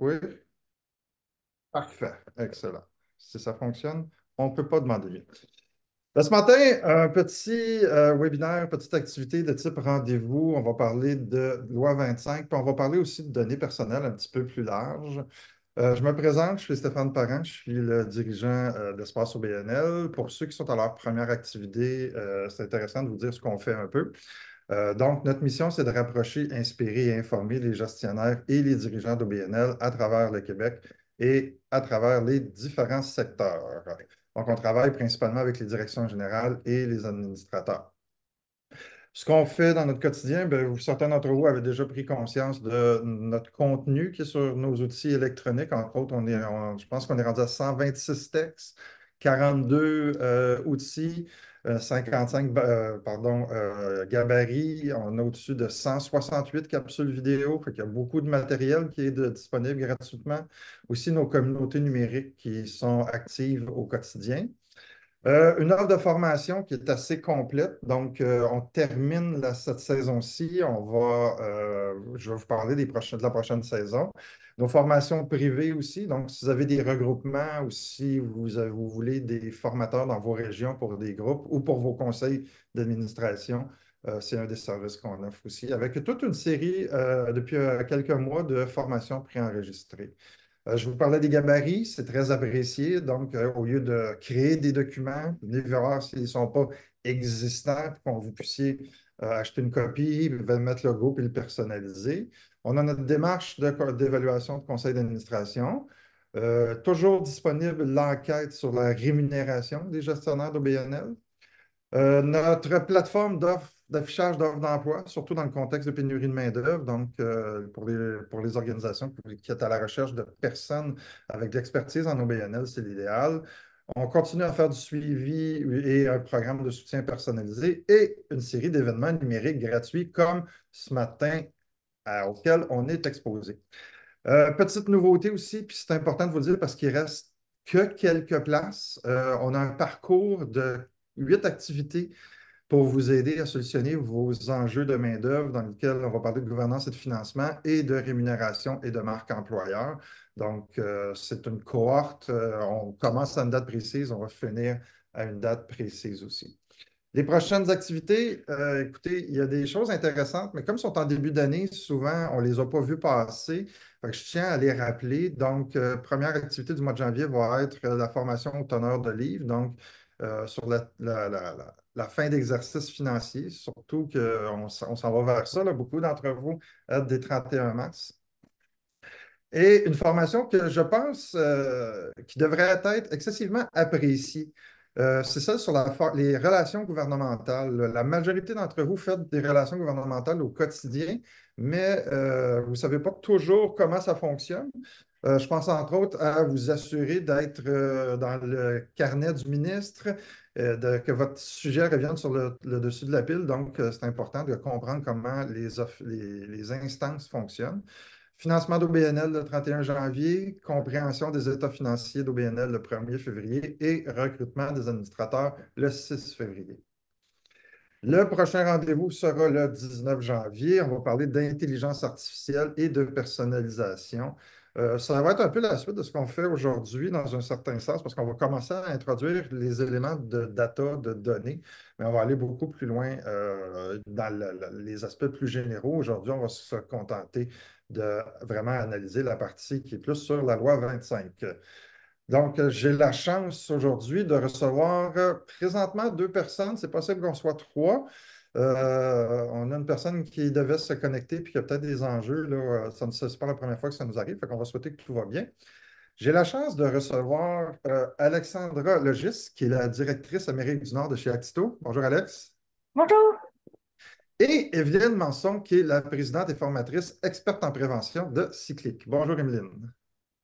Oui, parfait, excellent. Si ça fonctionne, on ne peut pas demander mieux. Ce matin, un petit webinaire, petite activité de type rendez-vous. On va parler de loi 25, puis on va parler aussi de données personnelles un petit peu plus large. Je me présente, je suis Stéphane Parent, je suis le dirigeant d'Espace OBNL. Pour ceux qui sont à leur première activité, c'est intéressant de vous dire ce qu'on fait un peu. Donc, notre mission, c'est de rapprocher, inspirer et informer les gestionnaires et les dirigeants d'OBNL à travers le Québec et à travers les différents secteurs. Donc, on travaille principalement avec les directions générales et les administrateurs. Ce qu'on fait dans notre quotidien, bien, certains d'entre vous avaient déjà pris conscience de notre contenu qui est sur nos outils électroniques. Entre autres, je pense qu'on est rendu à 126 textes, 42 outils, 55 gabarits. On a au-dessus de 168 capsules vidéo. Fait qu'il y a beaucoup de matériel qui est disponible gratuitement. Aussi, nos communautés numériques qui sont actives au quotidien. Une offre de formation qui est assez complète. Donc, on termine cette saison-ci. Je vais vous parler de la prochaine saison. Nos formations privées aussi. Donc, si vous avez des regroupements ou si vous voulez des formateurs dans vos régions pour des groupes ou pour vos conseils d'administration, c'est un des services qu'on offre aussi, avec toute une série depuis quelques mois de formations préenregistrées. Je vous parlais des gabarits, c'est très apprécié. Donc, au lieu de créer des documents, venez voir s'ils ne sont pas existants pour que vous puissiez acheter une copie, mettre le logo et le personnaliser. On a notre démarche d'évaluation de conseil d'administration. Toujours disponible l'enquête sur la rémunération des gestionnaires d'OBNL. Notre plateforme d'affichage d'offres d'emploi, surtout dans le contexte de pénurie de main-d'œuvre, donc pour les organisations qui sont à la recherche de personnes avec de l'expertise en OBNL, c'est l'idéal. On continue à faire du suivi et un programme de soutien personnalisé et une série d'événements numériques gratuits comme ce matin auquel on est exposé. Petite nouveauté aussi, puis c'est important de vous le dire parce qu'il reste que quelques places. On a un parcours de 8 activités pour vous aider à solutionner vos enjeux de main-d'œuvre dans lesquels on va parler de gouvernance et de financement et de rémunération et de marque employeur. Donc, c'est une cohorte. On commence à une date précise, on va finir à une date précise aussi. Les prochaines activités, écoutez, il y a des choses intéressantes, mais comme ils sont en début d'année, souvent, on ne les a pas vues passer. Fait que je tiens à les rappeler. Donc, première activité du mois de janvier va être la formation au teneur de livres, donc sur la fin d'exercice financier, surtout qu'on s'en va vers ça. Là. Beaucoup d'entre vous êtes des 31 mars. Et une formation que je pense qui devrait être excessivement appréciée. C'est celle sur les relations gouvernementales. La majorité d'entre vous faites des relations gouvernementales au quotidien, mais vous ne savez pas toujours comment ça fonctionne. Je pense entre autres à vous assurer d'être dans le carnet du ministre, que votre sujet revienne sur le dessus de la pile. Donc, c'est important de comprendre comment les instances fonctionnent. Financement d'OBNL le 31 janvier, compréhension des états financiers d'OBNL le 1er février et recrutement des administrateurs le 6 février. Le prochain rendez-vous sera le 19 janvier. On va parler d'intelligence artificielle et de personnalisation. Ça va être un peu la suite de ce qu'on fait aujourd'hui dans un certain sens, parce qu'on va commencer à introduire les éléments de data, de données, mais on va aller beaucoup plus loin dans les aspects plus généraux. Aujourd'hui, on va se contenter de vraiment analyser la partie qui est plus sur la loi 25. Donc, j'ai la chance aujourd'hui de recevoir présentement 2 personnes. C'est possible qu'on soit 3. On a une personne qui devait se connecter puis qui a peut-être des enjeux. Là, c'est pas la première fois que ça nous arrive, fait qu'on va souhaiter que tout va bien. J'ai la chance de recevoir Alexandra Logis, qui est la directrice Amérique du Nord de chez Actito. Bonjour, Alex. Bonjour. Et Evelyne Manson, qui est la présidente et formatrice experte en prévention de Cyclic. Bonjour, Evelyne.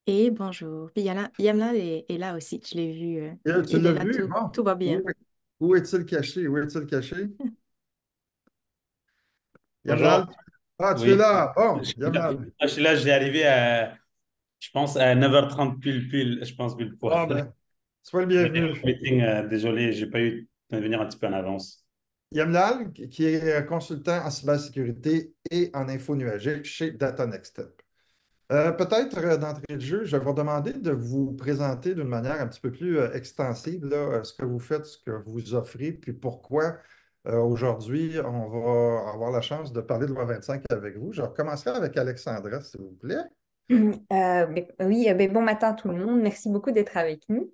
Et bonjour. Puis Yamla est là aussi, je l'ai vu. Tu Il l'as est là, vu? tout, Bon. tout va bien. Où est-il caché? Où est-il caché? Bonjour. Yamlal? Ah, tu es Oui. là. Je Bon, suis là, Yamlal. je suis là, je vais arriver je pense, à 9h30 pile, je pense, pile poil. Bon, ben, sois le Mais bienvenu. meeting, désolé, j'ai pas eu de venir un petit peu en avance. Yamlal, qui est consultant en cybersécurité et en info nuagique chez Data Next Step. Peut-être d'entrée de jeu, je vais vous demander de vous présenter d'une manière un petit peu plus extensive là, ce que vous faites, ce que vous offrez, puis pourquoi aujourd'hui on va avoir la chance de parler de loi 25 avec vous. Je recommencerai avec Alexandra, s'il vous plaît. Oui, bon matin tout le monde. Merci beaucoup d'être avec nous.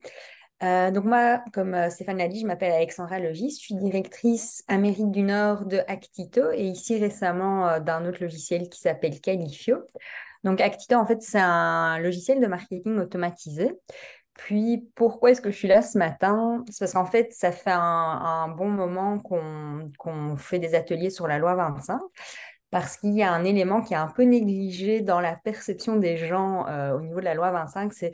Donc moi, comme Stéphane l'a dit, je m'appelle Alexandra Logis. Je suis directrice Amérique du Nord de Actito et ici récemment d'un autre logiciel qui s'appelle Qualifio. Donc Actito, en fait, c'est un logiciel de marketing automatisé. Puis pourquoi est-ce que je suis là ce matin? C'est parce qu'en fait, ça fait un bon moment qu'on fait des ateliers sur la loi 25 parce qu'il y a un élément qui est un peu négligé dans la perception des gens au niveau de la loi 25, c'est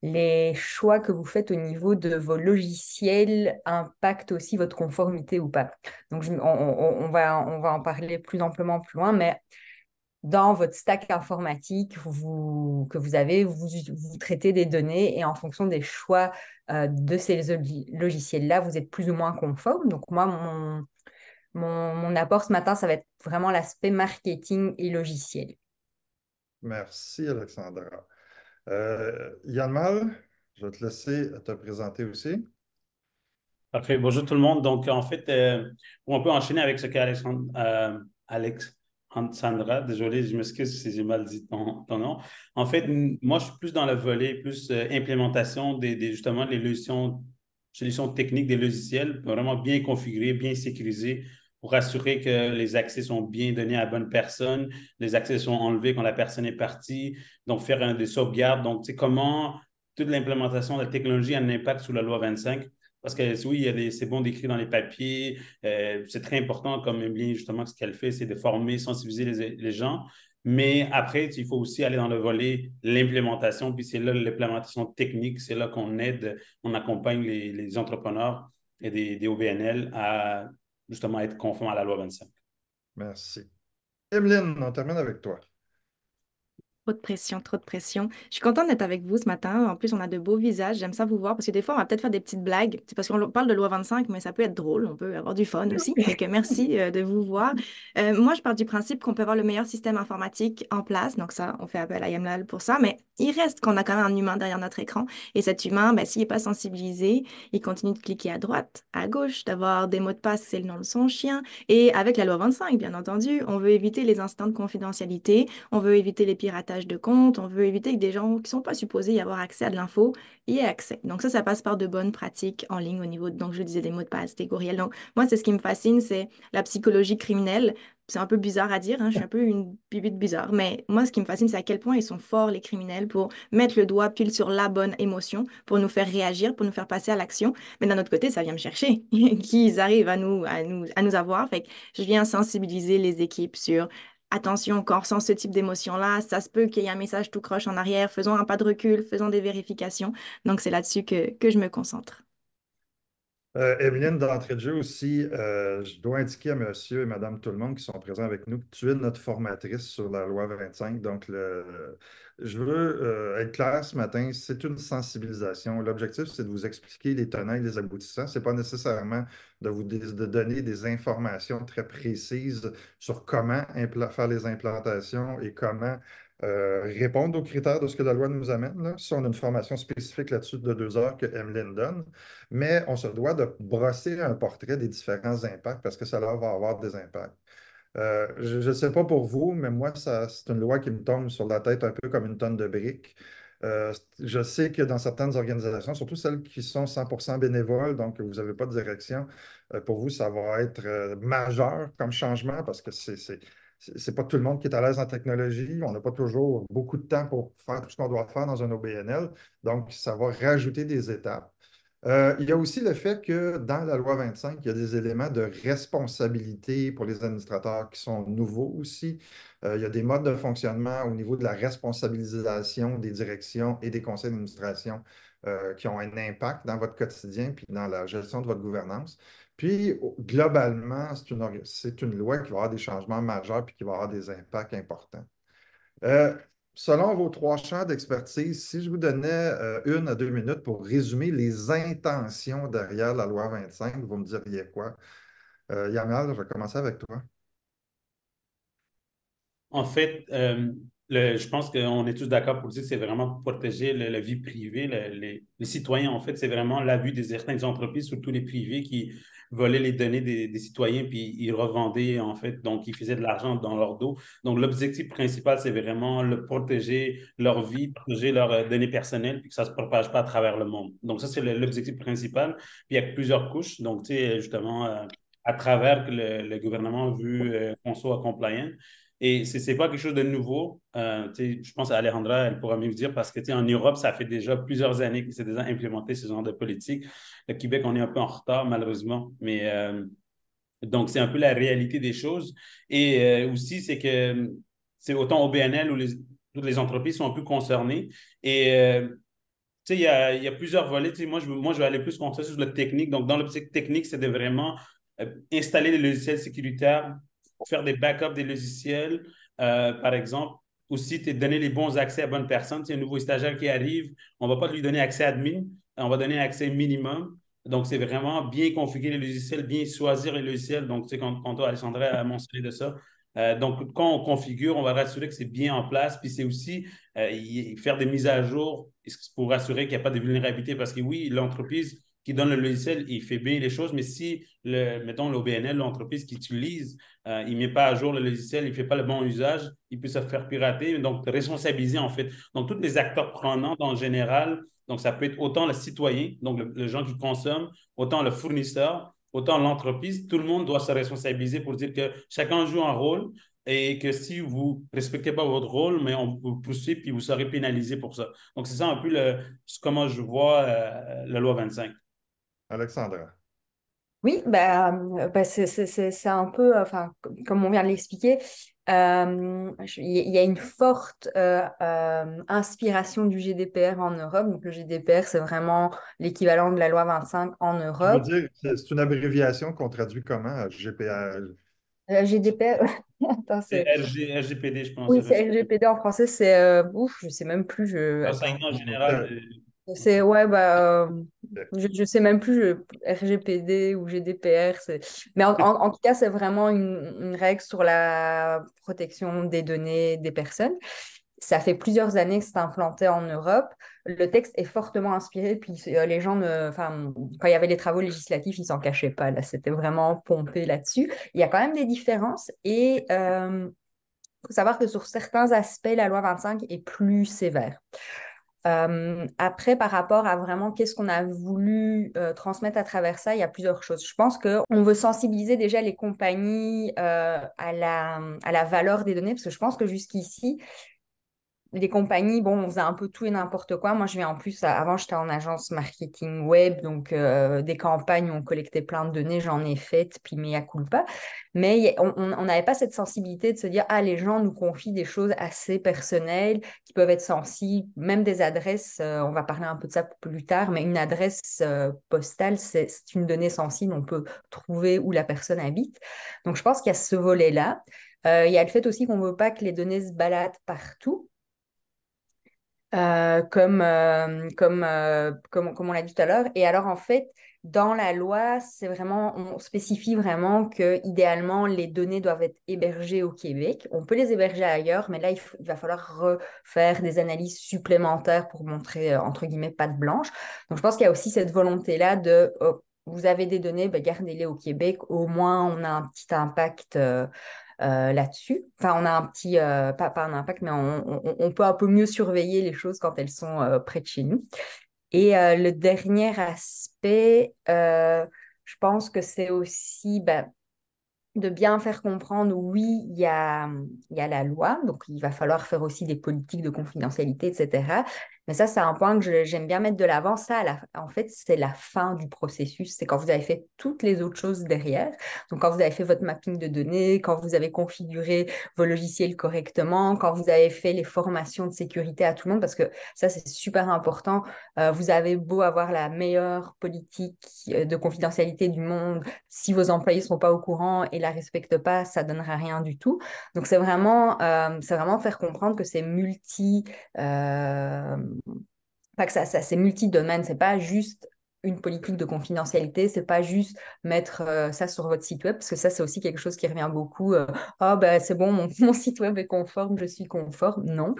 les choix que vous faites au niveau de vos logiciels impactent aussi votre conformité ou pas. Donc, on va en parler plus amplement plus loin, mais dans votre stack informatique que vous avez, vous traitez des données et en fonction des choix de ces logiciels-là, vous êtes plus ou moins conforme. Donc, moi, mon apport ce matin, ça va être vraiment l'aspect marketing et logiciel. Merci, Alexandra. Yann Mal, je vais te laisser te présenter aussi. Parfait. Bonjour tout le monde. Donc, en fait, on peut enchaîner avec ce qu'Alexandre, Alexandra, désolé, je m'excuse si j'ai mal dit ton nom. En fait, moi, je suis plus dans le volet, plus implémentation justement, les solutions techniques des logiciels, vraiment bien configurés, bien sécurisés pour assurer que les accès sont bien donnés à la bonne personne, les accès sont enlevés quand la personne est partie, donc faire des sauvegardes. Donc, tu sais, comment toute l'implémentation de la technologie a un impact sur la loi 25. Parce que oui, c'est bon d'écrire dans les papiers, c'est très important, comme Emeline, justement, ce qu'elle fait, c'est de former, sensibiliser les gens. Mais après, il faut aussi aller dans le volet l'implémentation, puis c'est là l'implémentation technique, c'est là qu'on aide, on accompagne les entrepreneurs et des OBNL à justement être conformes à la loi 25. Merci. Emeline, on termine avec toi. Trop de pression, trop de pression. Je suis contente d'être avec vous ce matin. En plus, on a de beaux visages. J'aime ça vous voir parce que des fois, on va peut-être faire des petites blagues. C'est parce qu'on parle de loi 25, mais ça peut être drôle. On peut avoir du fun aussi. Fait que merci de vous voir. Moi, je pars du principe qu'on peut avoir le meilleur système informatique en place. Donc ça, on fait appel à Yamlal pour ça. Mais il reste qu'on a quand même un humain derrière notre écran. Et cet humain, ben, s'il n'est pas sensibilisé, il continue de cliquer à droite, à gauche, d'avoir des mots de passe, c'est le nom de son chien. Et avec la loi 25, bien entendu, on veut éviter les instants de confidentialité. On veut éviter les piratages de comptes, on veut éviter que des gens qui ne sont pas supposés y avoir accès à de l'info y aient accès. Donc ça passe par de bonnes pratiques en ligne au niveau, donc je disais des mots de passe, des courriels. Donc moi, c'est ce qui me fascine, c'est la psychologie criminelle. C'est un peu bizarre à dire, hein, je suis un peu une bibite bizarre, mais moi, ce qui me fascine, c'est à quel point ils sont forts, les criminels, pour mettre le doigt pile sur la bonne émotion, pour nous faire réagir, pour nous faire passer à l'action. Mais d'un autre côté, ça vient me chercher, qu'ils arrivent à nous avoir. Fait que je viens sensibiliser les équipes sur attention, quand on ressent ce type d'émotion-là, ça se peut qu'il y ait un message tout croche en arrière. Faisons un pas de recul, faisons des vérifications. Donc, c'est là-dessus que je me concentre. Evelyne, d'entrée de jeu aussi, je dois indiquer à monsieur et madame tout le monde qui sont présents avec nous que tu es notre formatrice sur la loi 25. Donc, je veux être clair ce matin, c'est une sensibilisation. L'objectif, c'est de vous expliquer les tenants et les aboutissants. Ce n'est pas nécessairement de donner des informations très précises sur comment faire les implantations et comment répondre aux critères de ce que la loi nous amène. Là. Si on a une formation spécifique là-dessus de 2 heures que Emeline donne, mais on se doit de brosser un portrait des différents impacts parce que ça leur va avoir des impacts. Je ne sais pas pour vous, mais moi, c'est une loi qui me tombe sur la tête un peu comme une tonne de briques. Je sais que dans certaines organisations, surtout celles qui sont 100% bénévoles, donc vous n'avez pas de direction, pour vous, ça va être majeur comme changement parce que c'est pas tout le monde qui est à l'aise en technologie. On n'a pas toujours beaucoup de temps pour faire tout ce qu'on doit faire dans un OBNL. Donc, ça va rajouter des étapes. Il y a aussi le fait que dans la loi 25, il y a des éléments de responsabilité pour les administrateurs qui sont nouveaux aussi. Il y a des modes de fonctionnement au niveau de la responsabilisation des directions et des conseils d'administration qui ont un impact dans votre quotidien puis dans la gestion de votre gouvernance. Puis, globalement, c'est une loi qui va avoir des changements majeurs puis qui va avoir des impacts importants. Euh, Selon vos 3 champs d'expertise, si je vous donnais 1 à 2 minutes pour résumer les intentions derrière la loi 25, vous me diriez quoi? Yamal, je vais commencer avec toi. En fait, Je pense qu'on est tous d'accord pour dire que c'est vraiment pour protéger la vie privée. Les citoyens, en fait, c'est vraiment l'abus des certaines entreprises, surtout les privés, qui volaient les données des citoyens puis ils revendaient, en fait. Donc, ils faisaient de l'argent dans leur dos. Donc, l'objectif principal, c'est vraiment protéger leur vie, protéger leurs données personnelles puis que ça ne se propage pas à travers le monde. Donc, ça, c'est l'objectif principal. Puis, il y a plusieurs couches. Donc, tu sais, justement, à travers que le gouvernement veut qu'on soit compliant. Et c'est pas quelque chose de nouveau. Je pense à Alejandra, elle pourra mieux dire parce que en Europe, ça fait déjà plusieurs années que c'est déjà implémenté ce genre de politique. Le Québec, on est un peu en retard, malheureusement. Mais donc, c'est un peu la réalité des choses. Et aussi, c'est que c'est autant au BNL où toutes les entreprises sont un peu concernées. Et il y a plusieurs volets. Moi, je vais aller plus concentrer sur la technique. Donc, dans l'optique technique, c'est de vraiment installer les logiciels sécuritaires, faire des backups des logiciels, par exemple. Aussi, donner les bons accès à bonnes personnes. Un nouveau stagiaire qui arrive, on ne va pas lui donner accès admin, on va donner accès minimum. Donc, c'est vraiment bien configurer les logiciels, bien choisir les logiciels. Donc, tu sais, quand toi, Alexandra a mentionné de ça. Donc, quand on configure, on va rassurer que c'est bien en place. Puis, c'est aussi faire des mises à jour pour assurer qu'il n'y a pas de vulnérabilité. Parce que oui, l'entreprise qui donne le logiciel, il fait bien les choses, mais si, mettons, l'OBNL, l'entreprise qui utilise, il ne met pas à jour le logiciel, il ne fait pas le bon usage, il peut se faire pirater. Donc, responsabiliser, en fait. Donc, tous les acteurs prenants, en général, donc ça peut être autant le citoyen, donc le gens qui consomment, autant le fournisseur, autant l'entreprise. Tout le monde doit se responsabiliser pour dire que chacun joue un rôle et que si vous ne respectez pas votre rôle, mais on vous poursuit puis vous serez pénalisé pour ça. Donc, c'est ça un peu comment je vois la loi 25. Alexandra. Oui, c'est un peu, enfin, comme on vient de l'expliquer, il y a une forte inspiration du GDPR en Europe. Donc, le GDPR, c'est vraiment l'équivalent de la loi 25 en Je veux Europe. dire, c'est une abréviation qu'on traduit comment, GPR? GDPR, attends, C'est c'est. RGPD, je pense. Oui, c'est RGPD en français, c'est. Ouf, je sais même plus. Attends. L'enseignement général. C'est, ouais, je sais même plus, RGPD ou GDPR. Mais en tout cas, c'est vraiment une règle sur la protection des données des personnes. Ça fait plusieurs années que c'est implanté en Europe. Le texte est fortement inspiré, puis les gens, enfin, quand il y avait les travaux législatifs, ils s'en cachaient pas. Là, c'était vraiment pompé là-dessus. Il y a quand même des différences et faut savoir que sur certains aspects, la loi 25 est plus sévère. Après, par rapport à vraiment qu'est-ce qu'on a voulu transmettre à travers ça, il y a plusieurs choses. Je pense qu'on veut sensibiliser déjà les compagnies à la valeur des données, parce que je pense que jusqu'ici, les compagnies, bon, on faisait un peu tout et n'importe quoi. Moi, je viens en plus, avant, j'étais en agence marketing web, donc des campagnes où on collectait plein de données, j'en ai faites, puis mea culpa. Mais on n'avait pas cette sensibilité de se dire, ah, les gens nous confient des choses assez personnelles qui peuvent être sensibles, même des adresses, on va parler un peu de ça plus tard, mais une adresse postale, c'est une donnée sensible, on peut trouver où la personne habite. Donc, je pense qu'il y a ce volet-là. Il y a le fait aussi qu'on ne veut pas que les données se baladent partout. Comme on l'a dit tout à l'heure. Et alors, en fait, dans la loi, on spécifie vraiment que idéalement les données doivent être hébergées au Québec. On peut les héberger ailleurs, mais là, il va falloir refaire des analyses supplémentaires pour montrer, entre guillemets, patte blanche. Donc, je pense qu'il y a aussi cette volonté-là de, vous avez des données, ben, gardez-les au Québec. Au moins, on a un petit impact là-dessus. Enfin, on a un petit, pas un impact, mais on peut un peu mieux surveiller les choses quand elles sont près de chez nous. Et le dernier aspect, je pense que c'est aussi de bien faire comprendre, oui, il y a la loi, donc il va falloir faire aussi des politiques de confidentialité, etc. Mais ça, c'est un point que j'aime bien mettre de l'avant. Ça, en fait, c'est la fin du processus. C'est quand vous avez fait toutes les autres choses derrière. Donc, quand vous avez fait votre mapping de données, quand vous avez configuré vos logiciels correctement, quand vous avez fait les formations de sécurité à tout le monde, parce que ça, c'est super important. Vous avez beau avoir la meilleure politique de confidentialité du monde, si vos employés ne sont pas au courant et la respectent pas, ça ne donnera rien du tout. Donc, c'est vraiment faire comprendre que c'est pas que ça c'est multi-domaine, c'est pas juste une politique de confidentialité. C'est pas juste mettre ça sur votre site web, parce que ça, c'est aussi quelque chose qui revient beaucoup. Ah, ben, c'est bon, mon site web est conforme, je suis conforme. Non.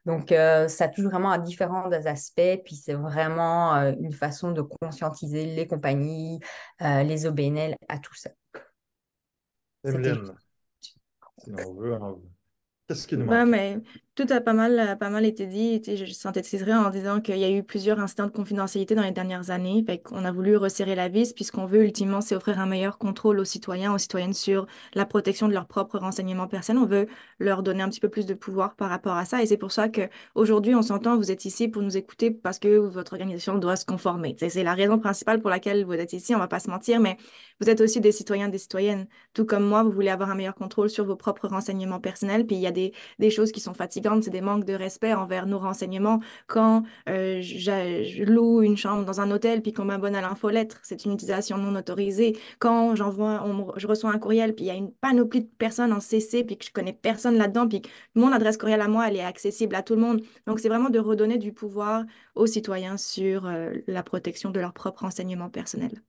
Donc, ça touche vraiment à différents aspects, puis c'est vraiment une façon de conscientiser les compagnies, les OBNL à tout ça. C'était Emeline, si on veut, qu'est-ce qui nous Ouais, manque? mais tout a pas mal été dit. Tu sais, je synthétiserai en disant qu'il y a eu plusieurs incidents de confidentialité dans les dernières années. Fait qu'on a voulu resserrer la vis, puisqu'on veut ultimement, c'est offrir un meilleur contrôle aux citoyens, aux citoyennes sur la protection de leurs propres renseignements personnels. On veut leur donner un petit peu plus de pouvoir par rapport à ça. Et c'est pour ça qu'aujourd'hui, on s'entend, vous êtes ici pour nous écouter parce que votre organisation doit se conformer. Tu sais, c'est la raison principale pour laquelle vous êtes ici, on va pas se mentir, mais vous êtes aussi des citoyens, des citoyennes. Tout comme moi, vous voulez avoir un meilleur contrôle sur vos propres renseignements personnels. Puis il y a des choses qui sont fatigantes, c'est des manques de respect envers nos renseignements. Quand je loue une chambre dans un hôtel puis qu'on m'abonne à l'infolettre, c'est une utilisation non autorisée. Quand je reçois un courriel puis il y a une panoplie de personnes en CC puis que je connais personne là-dedans puis que mon adresse courriel à moi, elle est accessible à tout le monde. Donc, c'est vraiment de redonner du pouvoir aux citoyens sur la protection de leurs propres renseignements personnels.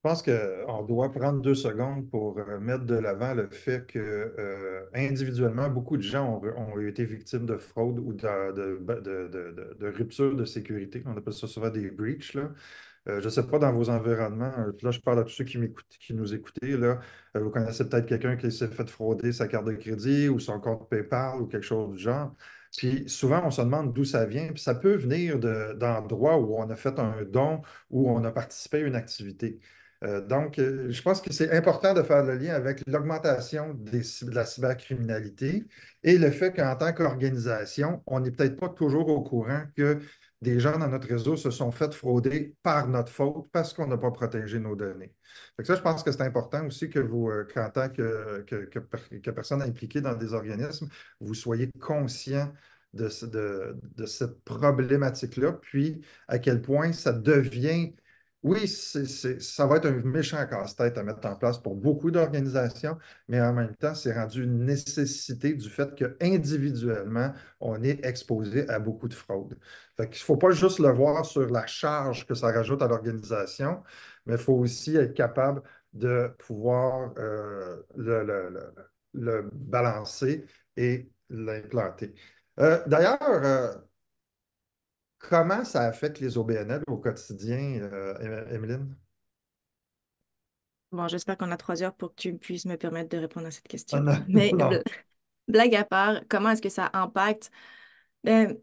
Je pense qu'on doit prendre 2 secondes pour mettre de l'avant le fait que individuellement, beaucoup de gens ont été victimes de fraude ou de rupture de sécurité. On appelle ça souvent des breaches, là. Je ne sais pas dans vos environnements, là je parle à tous ceux qui m'écoutent, qui nous écoutez, là, vous connaissez peut-être quelqu'un qui s'est fait frauder sa carte de crédit ou son compte PayPal ou quelque chose du genre. Puis souvent, on se demande d'où ça vient. Puis ça peut venir d'endroits où on a fait un don, où on a participé à une activité. Donc, je pense que c'est important de faire le lien avec l'augmentation de la cybercriminalité et le fait qu'en tant qu'organisation, on n'est peut-être pas toujours au courant que des gens dans notre réseau se sont fait frauder par notre faute parce qu'on n'a pas protégé nos données. Fait que ça, je pense que c'est important aussi que vous, qu'en tant que personne impliquée dans des organismes, vous soyez conscient de cette problématique-là, puis à quel point ça devient oui, ça va être un méchant casse-tête à mettre en place pour beaucoup d'organisations, mais en même temps, c'est rendu une nécessité du fait qu'individuellement, on est exposé à beaucoup de fraude. Fait qu'il ne faut pas juste le voir sur la charge que ça rajoute à l'organisation, mais il faut aussi être capable de pouvoir le balancer et l'implanter. D'ailleurs, comment ça affecte les OBNL au quotidien, Emeline? Bon, j'espère qu'on a 3 heures pour que tu puisses me permettre de répondre à cette Ah, question. non, Mais non. blague à part, comment est-ce que ça impacte? Ben,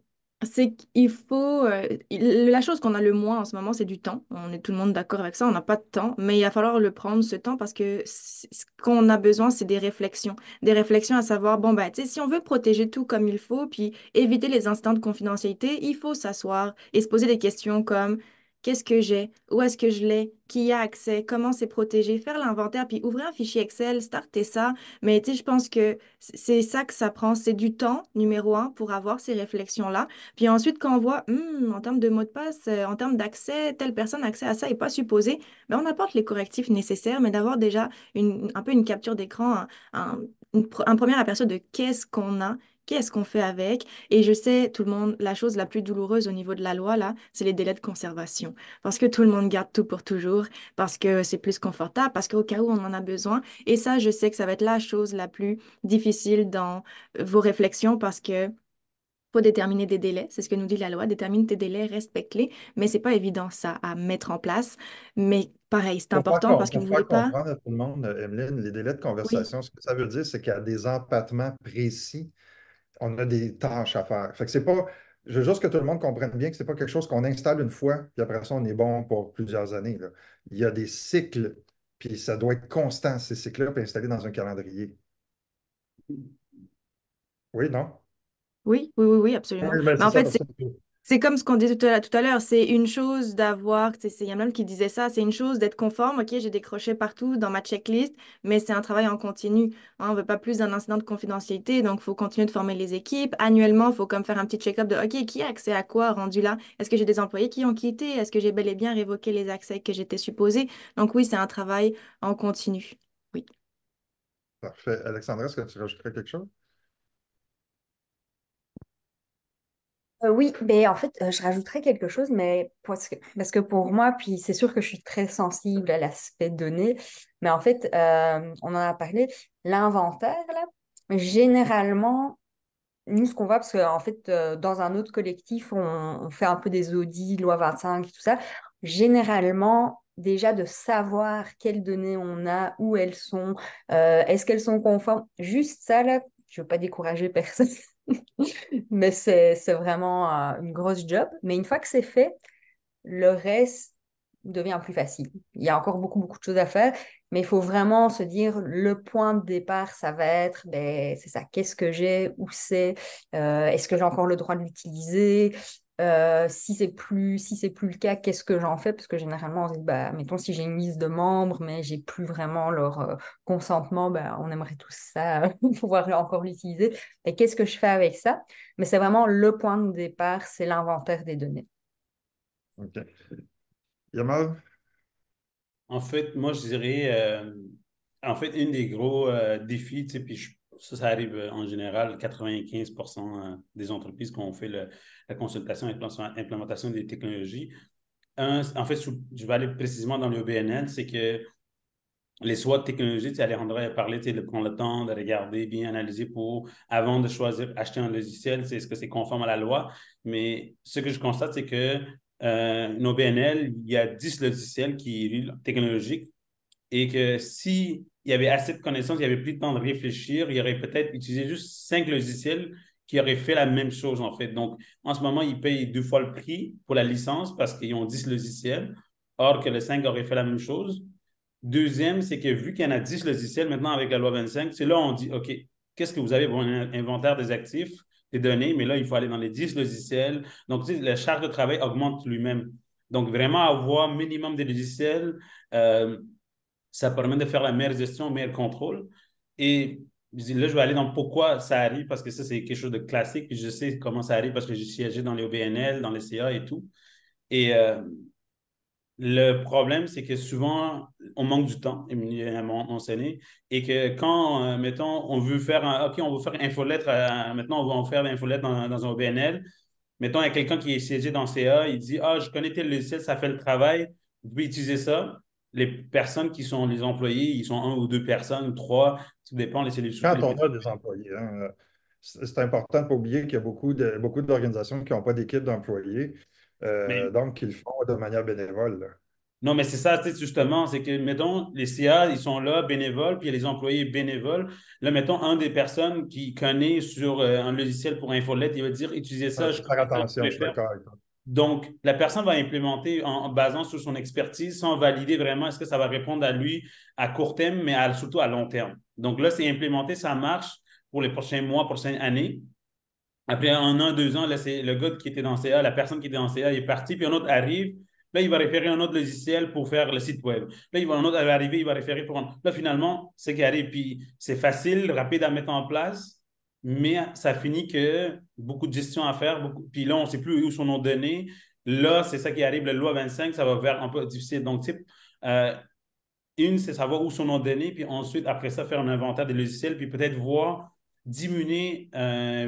c'est qu'il faut. La chose qu'on a le moins en ce moment, c'est du temps. On est tout le monde d'accord avec ça. On n'a pas de temps, mais il va falloir le prendre, ce temps, parce que ce qu'on a besoin, c'est des réflexions. Des réflexions à savoir, bon, ben, tu sais, si on veut protéger tout comme il faut, puis éviter les instants de confidentialité, il faut s'asseoir et se poser des questions comme qu'est-ce que j'ai? Où est-ce que je l'ai? Qui y a accès? Comment c'est protégé? Faire l'inventaire, puis ouvrir un fichier Excel, starter ça. Mais tu sais, je pense que c'est ça que ça prend. C'est du temps, numéro un, pour avoir ces réflexions-là. Puis ensuite, quand on voit, en termes de mot de passe, en termes d'accès, telle personne a accès à ça et pas supposé, ben on apporte les correctifs nécessaires, mais d'avoir déjà un peu une capture d'écran, un premier aperçu de qu'est-ce qu'on a, qu'est-ce qu'on fait avec. Et je sais, tout le monde, la chose la plus douloureuse au niveau de la loi, là, c'est les délais de conservation. Parce que tout le monde garde tout pour toujours, parce que c'est plus confortable, parce qu'au cas où on en a besoin. Et ça, je sais que ça va être la chose la plus difficile dans vos réflexions parce que faut déterminer des délais, c'est ce que nous dit la loi, détermine tes délais, respecte-les, mais c'est pas évident ça à mettre en place. Mais pareil, c'est important parce que Pour vous faire voulez pas. comprendre à tout le monde, Emeline, les délais de Oui, conversation, ce que ça veut dire, c'est qu'à des empattements précis, on a des tâches à faire. Fait que c'est pas, je veux juste que tout le monde comprenne bien que c'est pas quelque chose qu'on installe une fois, puis après ça, on est bon pour plusieurs années, là. Il y a des cycles, puis ça doit être constant, ces cycles-là, puis installés dans un calendrier. Oui, non? oui, oui, oui, oui, absolument. Oui, ben Mais c'est en ça, fait, parce que c'est comme ce qu'on disait tout à l'heure, c'est une chose d'avoir, tu sais, c'est Yamam qui disait ça, c'est une chose d'être conforme, ok, j'ai décroché partout dans ma checklist, mais c'est un travail en continu. Hein, on veut pas plus d'un incident de confidentialité, donc il faut continuer de former les équipes. Annuellement, il faut comme faire un petit check-up de, ok, qui a accès à quoi rendu là? Est-ce que j'ai des employés qui ont quitté? Est-ce que j'ai bel et bien révoqué les accès que j'étais supposée? Donc oui, c'est un travail en continu. Oui. parfait. Alexandra, est-ce que tu rajouterais quelque chose? Oui, mais en fait, je rajouterais quelque chose, mais parce que pour moi, puis c'est sûr que je suis très sensible à l'aspect données, mais en fait, on en a parlé, l'inventaire, là, généralement, nous, ce qu'on voit, parce qu'en fait, dans un autre collectif, on fait un peu des audits, loi 25 et tout ça, généralement, déjà de savoir quelles données on a, où elles sont, est-ce qu'elles sont conformes, juste ça, là, je ne veux pas décourager personne. Mais c'est vraiment une grosse job. Mais une fois que c'est fait, le reste devient plus facile. Il y a encore beaucoup, beaucoup de choses à faire, mais il faut vraiment se dire le point de départ, ça va être, ben, c'est ça, qu'est-ce que j'ai, où c'est, est-ce que j'ai encore le droit de l'utiliser? Si c'est plus le cas, qu'est-ce que j'en fais? Parce que généralement, on se dit, bah, mettons, si j'ai une liste de membres, mais j'ai plus vraiment leur consentement, bah, on aimerait tous ça, pouvoir encore l'utiliser. Et qu'est-ce que je fais avec ça? Mais c'est vraiment le point de départ, c'est l'inventaire des données. OK. Yamal? En fait, moi, je dirais, en fait, une des gros défis, tu sais, puis ça arrive en général, 95% des entreprises qui ont fait la consultation et l'implémentation des technologies. En fait, je vais aller précisément dans le BNL, c'est que les choix de technologie, tu sais, Alejandra a parlé, tu sais, de prendre le temps de regarder, bien analyser pour, avant de choisir, acheter un logiciel, est-ce que c'est conforme à la loi. Mais ce que je constate, c'est que nos BNL, il y a 10 logiciels technologiques et que si il y avait assez de connaissances, il y avait plus de temps de réfléchir, il y aurait peut-être utilisé juste 5 logiciels qui auraient fait la même chose, en fait. Donc, en ce moment, ils payent 2 fois le prix pour la licence parce qu'ils ont 10 logiciels, or que les 5 auraient fait la même chose. Deuxième, c'est que vu qu'il y en a 10 logiciels maintenant avec la loi 25, c'est là où on dit, OK, qu'est-ce que vous avez pour un inventaire des actifs, des données, mais là, il faut aller dans les 10 logiciels. Donc, tu sais, la charge de travail augmente lui-même. Donc, vraiment avoir minimum de logiciels, euh, ça permet de faire la meilleure gestion, le meilleur contrôle. Et là, je vais aller dans pourquoi ça arrive, parce que ça, c'est quelque chose de classique. Puis je sais comment ça arrive parce que j'ai siégé dans les OBNL, dans les CA et tout. Et le problème, c'est que souvent, on manque du temps, Émilie a mentionné, et que quand, mettons, on veut faire OK, on veut faire infolettre, maintenant, on va en faire l'infolettre dans un OBNL. Mettons, il y a quelqu'un qui est siégé dans CA, il dit, ah, je connais tel logiciel, ça fait le travail, vous pouvez utiliser ça. Les personnes qui sont les employés, ils sont 1 ou 2 personnes ou 3, tout dépend, surtout Quand les on a petites. des employés, hein, c'est important de ne pas oublier qu'il y a beaucoup d'organisations qui n'ont pas d'équipe d'employés, Mais donc qui le font de manière bénévole, là. non, mais c'est ça, tu sais, justement, c'est que, mettons, les CA, ils sont là, bénévoles, puis il y a les employés bénévoles. Là, mettons, un des personnes qui connaît sur un logiciel pour infolette, il va dire, utilisez Il ça, je faut faire connais ça, je attention, pourrais je suis faire. d'accord avec toi. Donc, la personne va implémenter en basant sur son expertise sans valider vraiment est-ce que ça va répondre à lui à court terme, mais surtout à long terme. Donc là, c'est implémenté, ça marche pour les prochains mois, prochaines années. Après 1 an, 2 ans, là, c'est le gars qui était dans CA, la personne qui était dans CA est partie, puis un autre arrive. Là, il va référer un autre logiciel pour faire le site web. Là, un autre va arriver, il va référer pour un. Là, finalement, c'est qui arrive. Puis c'est facile, rapide à mettre en place, mais ça finit que beaucoup de gestion à faire. Puis là, on ne sait plus où sont nos données. Là, c'est ça qui arrive, la loi 25, ça va faire un peu difficile. Donc, type, euh, c'est savoir où sont nos données, puis ensuite, après ça, faire un inventaire des logiciels, puis peut-être voir diminuer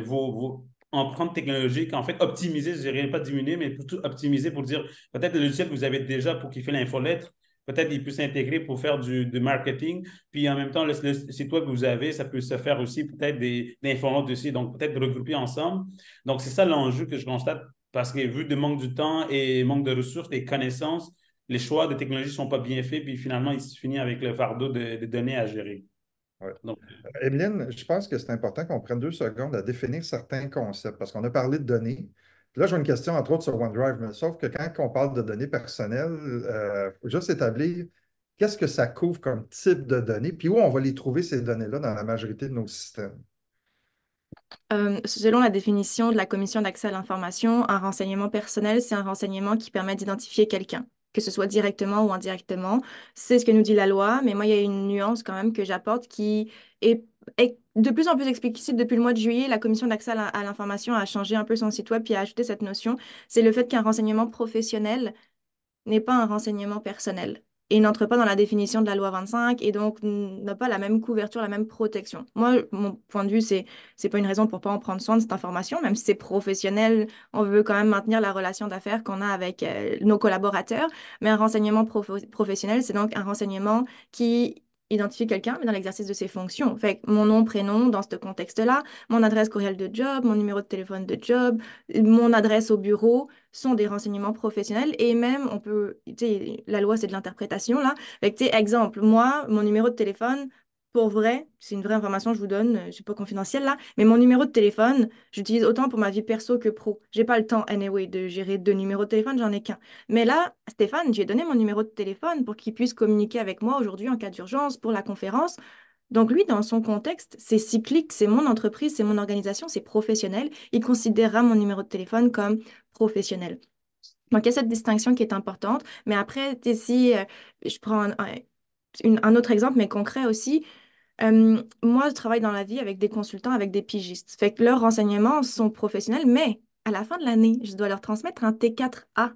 vos empreintes technologiques, en fait, optimiser, je ne dirais pas diminuer, mais plutôt optimiser pour dire peut-être le logiciel que vous avez déjà pour qu'il fait l'infolettre, peut-être il peut s'intégrer pour faire du marketing, puis en même temps, le site web que vous avez, ça peut se faire aussi peut-être des infolettes aussi, donc peut-être regrouper ensemble. Donc, c'est ça l'enjeu que je constate, parce que vu le manque du temps et manque de ressources et connaissances, les choix de technologie ne sont pas bien faits, puis finalement, il se finit avec le fardeau de données à gérer. Ouais. Donc, Evelyne, je pense que c'est important qu'on prenne 2 secondes à définir certains concepts, parce qu'on a parlé de données. Puis là, j'ai une question, entre autres, sur OneDrive, mais sauf que quand on parle de données personnelles, il faut juste établir qu'est-ce que ça couvre comme type de données, puis où on va les trouver, ces données-là, dans la majorité de nos systèmes. Selon la définition de la Commission d'accès à l'information, un renseignement personnel, c'est un renseignement qui permet d'identifier quelqu'un, que ce soit directement ou indirectement. C'est ce que nous dit la loi, mais moi, il y a une nuance quand même que j'apporte qui est de plus en plus explicite depuis le mois de juillet. La Commission d'accès à l'information a changé un peu son site web puis a ajouté cette notion. C'est le fait qu'un renseignement professionnel n'est pas un renseignement personnel. et n'entre pas dans la définition de la loi 25 et donc n'a pas la même couverture, la même protection. Moi, mon point de vue, c'est pas une raison pour pas en prendre soin de cette information, même si c'est professionnel, on veut quand même maintenir la relation d'affaires qu'on a avec nos collaborateurs, mais un renseignement professionnel, c'est donc un renseignement qui identifie quelqu'un, mais dans l'exercice de ses fonctions. Fait que mon nom, prénom, dans ce contexte-là, mon adresse courriel de job, mon numéro de téléphone de job, mon adresse au bureau sont des renseignements professionnels et même on peut, tu sais, la loi c'est de l'interprétation là. Fait que, tu sais, exemple, moi, mon numéro de téléphone, pour vrai, c'est une vraie information que je vous donne, c'est pas confidentiel là, mais mon numéro de téléphone, j'utilise autant pour ma vie perso que pro. J'ai pas le temps, anyway, de gérer deux numéros de téléphone, j'en ai qu'un. Mais là, Stéphane, j'ai donné mon numéro de téléphone pour qu'il puisse communiquer avec moi aujourd'hui en cas d'urgence pour la conférence. Donc lui, dans son contexte, c'est cyclique, c'est mon entreprise, c'est mon organisation, c'est professionnel. Il considérera mon numéro de téléphone comme professionnel. Donc il y a cette distinction qui est importante. Mais après, tu sais, si je prends un autre exemple, mais concret aussi, moi, je travaille dans la vie avec des consultants, avec des pigistes. Fait que leurs renseignements sont professionnels, mais à la fin de l'année, je dois leur transmettre un T4A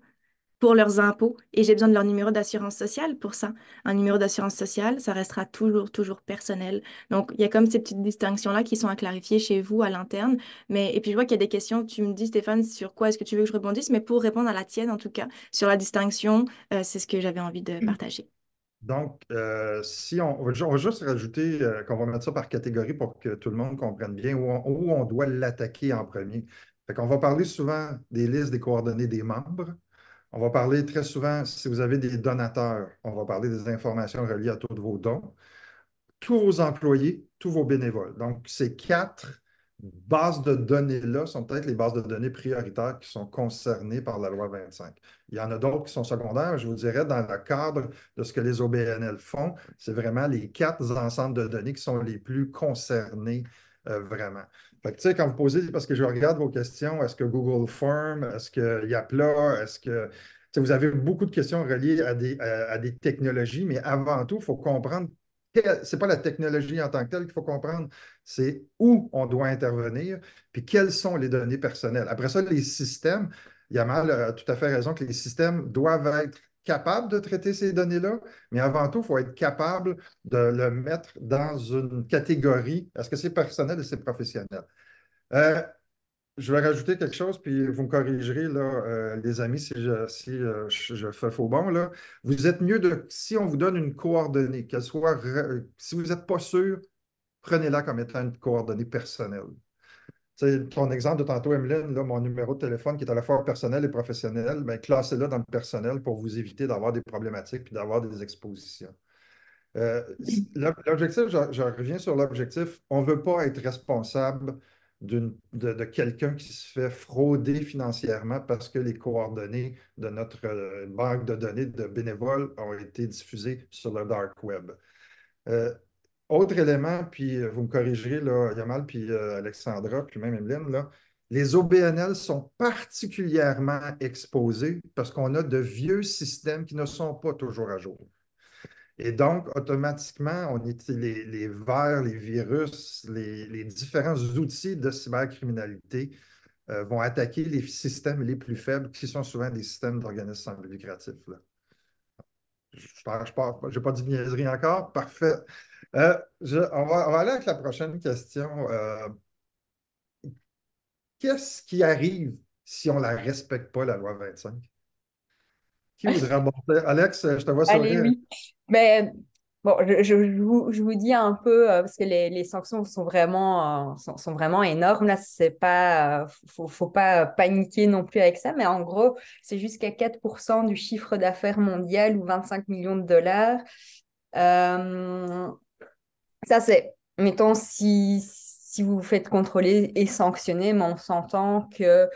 pour leurs impôts et j'ai besoin de leur numéro d'assurance sociale pour ça. Un numéro d'assurance sociale, ça restera toujours, toujours personnel. Donc, il y a comme ces petites distinctions-là qui sont à clarifier chez vous à l'interne. Mais, et puis, je vois qu'il y a des questions. Tu me dis, Stéphane, sur quoi est-ce que tu veux que je rebondisse? Mais pour répondre à la tienne, en tout cas, sur la distinction, c'est ce que j'avais envie de partager. Donc, si on va juste rajouter qu'on va mettre ça par catégorie pour que tout le monde comprenne bien où on doit l'attaquer en premier. Fait qu'on va parler souvent des listes des coordonnées des membres. On va parler très souvent, si vous avez des donateurs, on va parler des informations reliées à tous vos dons, tous vos employés, tous vos bénévoles. Donc, ces quatre bases de données-là sont peut-être les bases de données prioritaires qui sont concernées par la loi 25. Il y en a d'autres qui sont secondaires. Je vous dirais, dans le cadre de ce que les OBNL font, c'est vraiment les quatre ensembles de données qui sont les plus concernés vraiment. Fait que, tu sais, quand vous posez, parce que je regarde vos questions, est-ce que Google Form, est-ce que Yapla, est-ce que... Tu sais, vous avez beaucoup de questions reliées à des technologies, mais avant tout, il faut comprendre c'est pas la technologie en tant que telle qu'il faut comprendre, c'est où on doit intervenir, puis quelles sont les données personnelles. Après ça, les systèmes, Yamal a tout à fait raison que les systèmes doivent être capables de traiter ces données-là, mais avant tout, il faut être capable de le mettre dans une catégorie. Est-ce que c'est personnel et c'est professionnel? Euh, je vais rajouter quelque chose, puis vous me corrigerez, là, les amis, si je fais faux bon, là. Vous êtes mieux de, si on vous donne une coordonnée, qu'elle soit, si vous n'êtes pas sûr, prenez-la comme étant une coordonnée personnelle. Tu sais, ton exemple de tantôt, Emeline, là, mon numéro de téléphone qui est à la fois personnel et professionnel, bien, classez-le dans le personnel pour vous éviter d'avoir des problématiques puis d'avoir des expositions. L'objectif, je reviens sur l'objectif, on ne veut pas être responsable de quelqu'un qui se fait frauder financièrement parce que les coordonnées de notre banque de données de bénévoles ont été diffusées sur le dark web. Euh, Autre élément, puis vous me corrigerez, là, Yamal, puis Alexandra, puis même Emeline, là, les OBNL sont particulièrement exposés parce qu'on a de vieux systèmes qui ne sont pas toujours à jour. Et donc, automatiquement, les vers, les virus, les différents outils de cybercriminalité vont attaquer les systèmes les plus faibles, qui sont souvent des systèmes d'organismes sans but lucratif, là. Je n'ai pas dit de niaiserie encore. Parfait. On va aller avec la prochaine question. Qu'est-ce qui arrive si on ne la respecte pas, la loi 25? Qui voudrait aborder? Alex, je te vois Allez, sourire. oui. Mais bon, je vous dis un peu, parce que les sanctions sont vraiment énormes. Là, c'est pas, faut pas paniquer non plus avec ça. Mais en gros, c'est jusqu'à 4% du chiffre d'affaires mondial ou 25 millions de dollars. Euh, Ça, c'est, mettons, si vous vous faites contrôler et sanctionner, mais on s'entend que,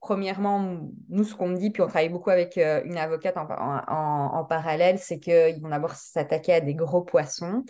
premièrement, nous, ce qu'on me dit, puis on travaille beaucoup avec une avocate en parallèle, c'est qu'ils vont d'abord s'attaquer à des gros poissons.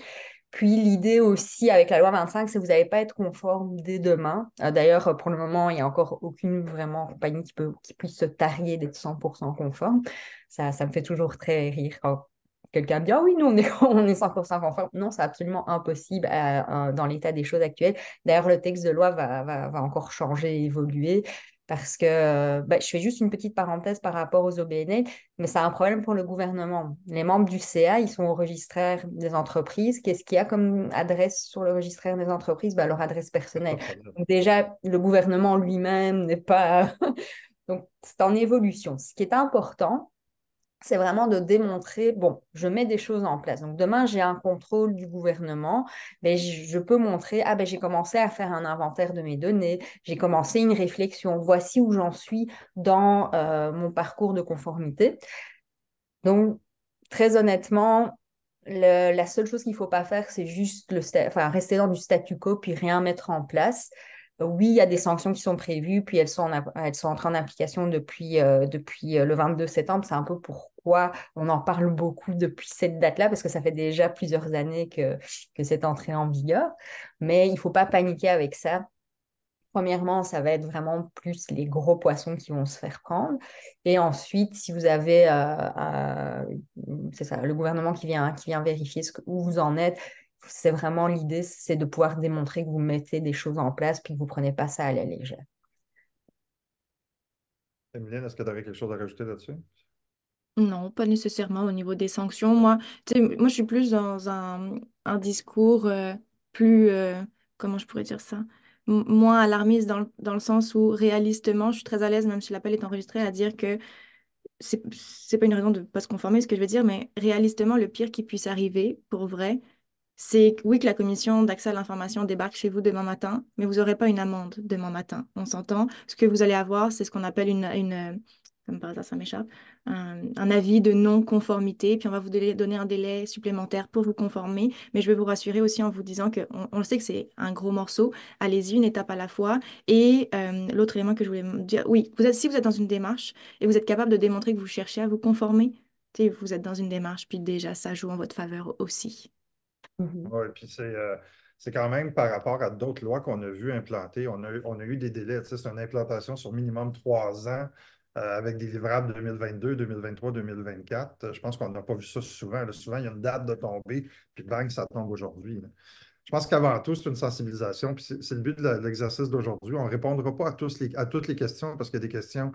Puis l'idée aussi avec la loi 25, c'est que vous n'allez pas être conforme dès demain. D'ailleurs, pour le moment, il n'y a encore aucune vraiment compagnie qui puisse se targuer d'être 100% conforme. Ça me fait toujours très rire quand quelqu'un me dit, ah oui, nous, on est 100% conforme. Non, c'est absolument impossible dans l'état des choses actuelles. D'ailleurs, le texte de loi va encore changer, évoluer. parce que je fais juste une petite parenthèse par rapport aux OBNL, mais c'est un problème pour le gouvernement. Les membres du CA, ils sont au registraire des entreprises. Qu'est-ce qu'il y a comme adresse sur le registraire des entreprises? Leur adresse personnelle. Donc déjà, le gouvernement lui-même n'est pas... Donc, c'est en évolution. Ce qui est important, c'est vraiment de démontrer, bon, je mets des choses en place. Donc, demain, j'ai un contrôle du gouvernement, mais je peux montrer, j'ai commencé à faire un inventaire de mes données, j'ai commencé une réflexion, voici où j'en suis dans mon parcours de conformité. Donc, très honnêtement, la seule chose qu'il ne faut pas faire, c'est juste rester dans du statu quo puis rien mettre en place. Oui, il y a des sanctions qui sont prévues, puis elles sont entrées en application depuis le 22 septembre. C'est un peu pourquoi on en parle beaucoup depuis cette date-là, parce que ça fait déjà plusieurs années que c'est entré en vigueur. Mais il ne faut pas paniquer avec ça. Premièrement, ça va être vraiment plus les gros poissons qui vont se faire prendre. Et ensuite, si vous avez c'est ça, le gouvernement qui vient vérifier où vous en êtes, c'est vraiment l'idée, c'est de pouvoir démontrer que vous mettez des choses en place puis que vous ne prenez pas ça à la légère. Émilie, est-ce que tu avais quelque chose à rajouter là-dessus? Non, pas nécessairement au niveau des sanctions. Moi, moi, je suis plus dans un discours plus, comment je pourrais dire ça, moins alarmiste dans le sens où réalistement, je suis très à l'aise, même si l'appel est enregistré, à dire que c'est pas une raison de ne pas se conformer, ce que je veux dire, mais réalistement, le pire qui puisse arriver, pour vrai, c'est oui que la commission d'accès à l'information débarque chez vous demain matin, mais vous n'aurez pas une amende demain matin. On s'entend. Ce que vous allez avoir, c'est ce qu'on appelle comme par hasard ça m'échappe, un avis de non-conformité, puis on va vous donner un délai supplémentaire pour vous conformer. Mais je vais vous rassurer aussi en vous disant on le sait que c'est un gros morceau. Allez-y, une étape à la fois. Et l'autre élément que je voulais dire, oui, si vous êtes dans une démarche et vous êtes capable de démontrer que vous cherchez à vous conformer, vous êtes dans une démarche, puis déjà, ça joue en votre faveur aussi. Oui, puis c'est quand même par rapport à d'autres lois qu'on a vues implanter, on a eu des délais. Tu sais, c'est une implantation sur minimum 3 ans avec des livrables 2022, 2023, 2024. Je pense qu'on n'a pas vu ça souvent. Là. Souvent, il y a une date de tombée, puis bang, ça tombe aujourd'hui. Là. Je pense qu'avant tout, c'est une sensibilisation, puis c'est le but de l'exercice d'aujourd'hui. On ne répondra pas à toutes les questions parce qu'il y a des questions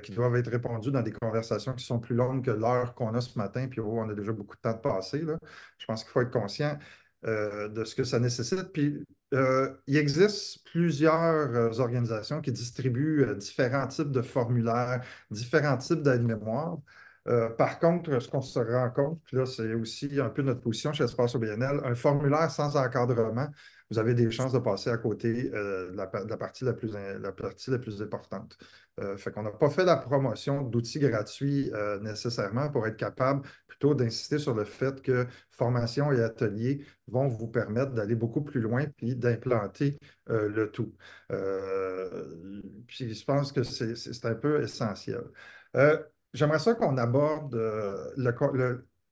qui doivent être répondues dans des conversations qui sont plus longues que l'heure qu'on a ce matin, puis on a déjà beaucoup de temps de passer. Là. Je pense qu'il faut être conscient de ce que ça nécessite. Puis, il existe plusieurs organisations qui distribuent différents types de formulaires, différents types d'aide-mémoire. Par contre, ce qu'on se rend compte, puis là, c'est aussi un peu notre position chez Espace OBNL, un formulaire sans encadrement, vous avez des chances de passer à côté de la partie la partie la plus importante. Fait qu'on n'a pas fait la promotion d'outils gratuits nécessairement pour être capable plutôt d'insister sur le fait que formation et ateliers vont vous permettre d'aller beaucoup plus loin puis d'implanter le tout. Puis je pense que c'est un peu essentiel. J'aimerais ça qu'on aborde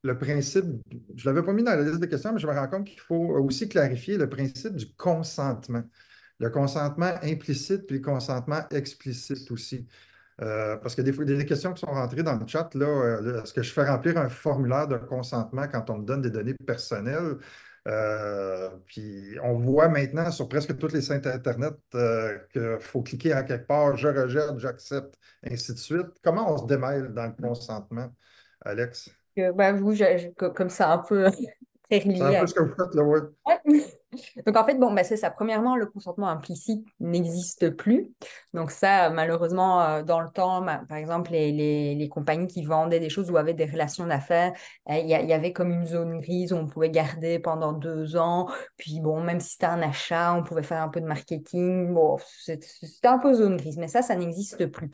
le principe, je ne l'avais pas mis dans la liste de questions, mais je me rends compte qu'il faut aussi clarifier le principe du consentement. Le consentement implicite puis le consentement explicite aussi. Parce qu'il y a des questions qui sont rentrées dans le chat. Là, est-ce que je fais remplir un formulaire de consentement quand on me donne des données personnelles? Puis on voit maintenant sur presque tous les sites Internet qu'il faut cliquer en quelque part, je rejette, j'accepte, ainsi de suite. Comment on se démêle dans le consentement, Alex? Vous, comme ça, un peu très C'est un relié peu à... ce que vous faites là, oui. Ouais. Donc en fait, bon, c'est ça. Premièrement, le consentement implicite n'existe plus. Donc ça, malheureusement, dans le temps, par exemple, les compagnies qui vendaient des choses ou avaient des relations d'affaires, il y avait comme une zone grise où on pouvait garder pendant 2 ans. Puis bon, même si c'était un achat, on pouvait faire un peu de marketing. Bon, c'était un peu zone grise, mais ça n'existe plus.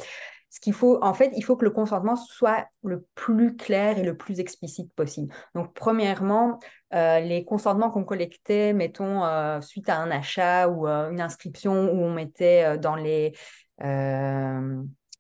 Ce qu'il faut, en fait, il faut que le consentement soit le plus clair et le plus explicite possible. Donc, premièrement, les consentements qu'on collectait, mettons, suite à un achat ou une inscription où on mettait dans les... oh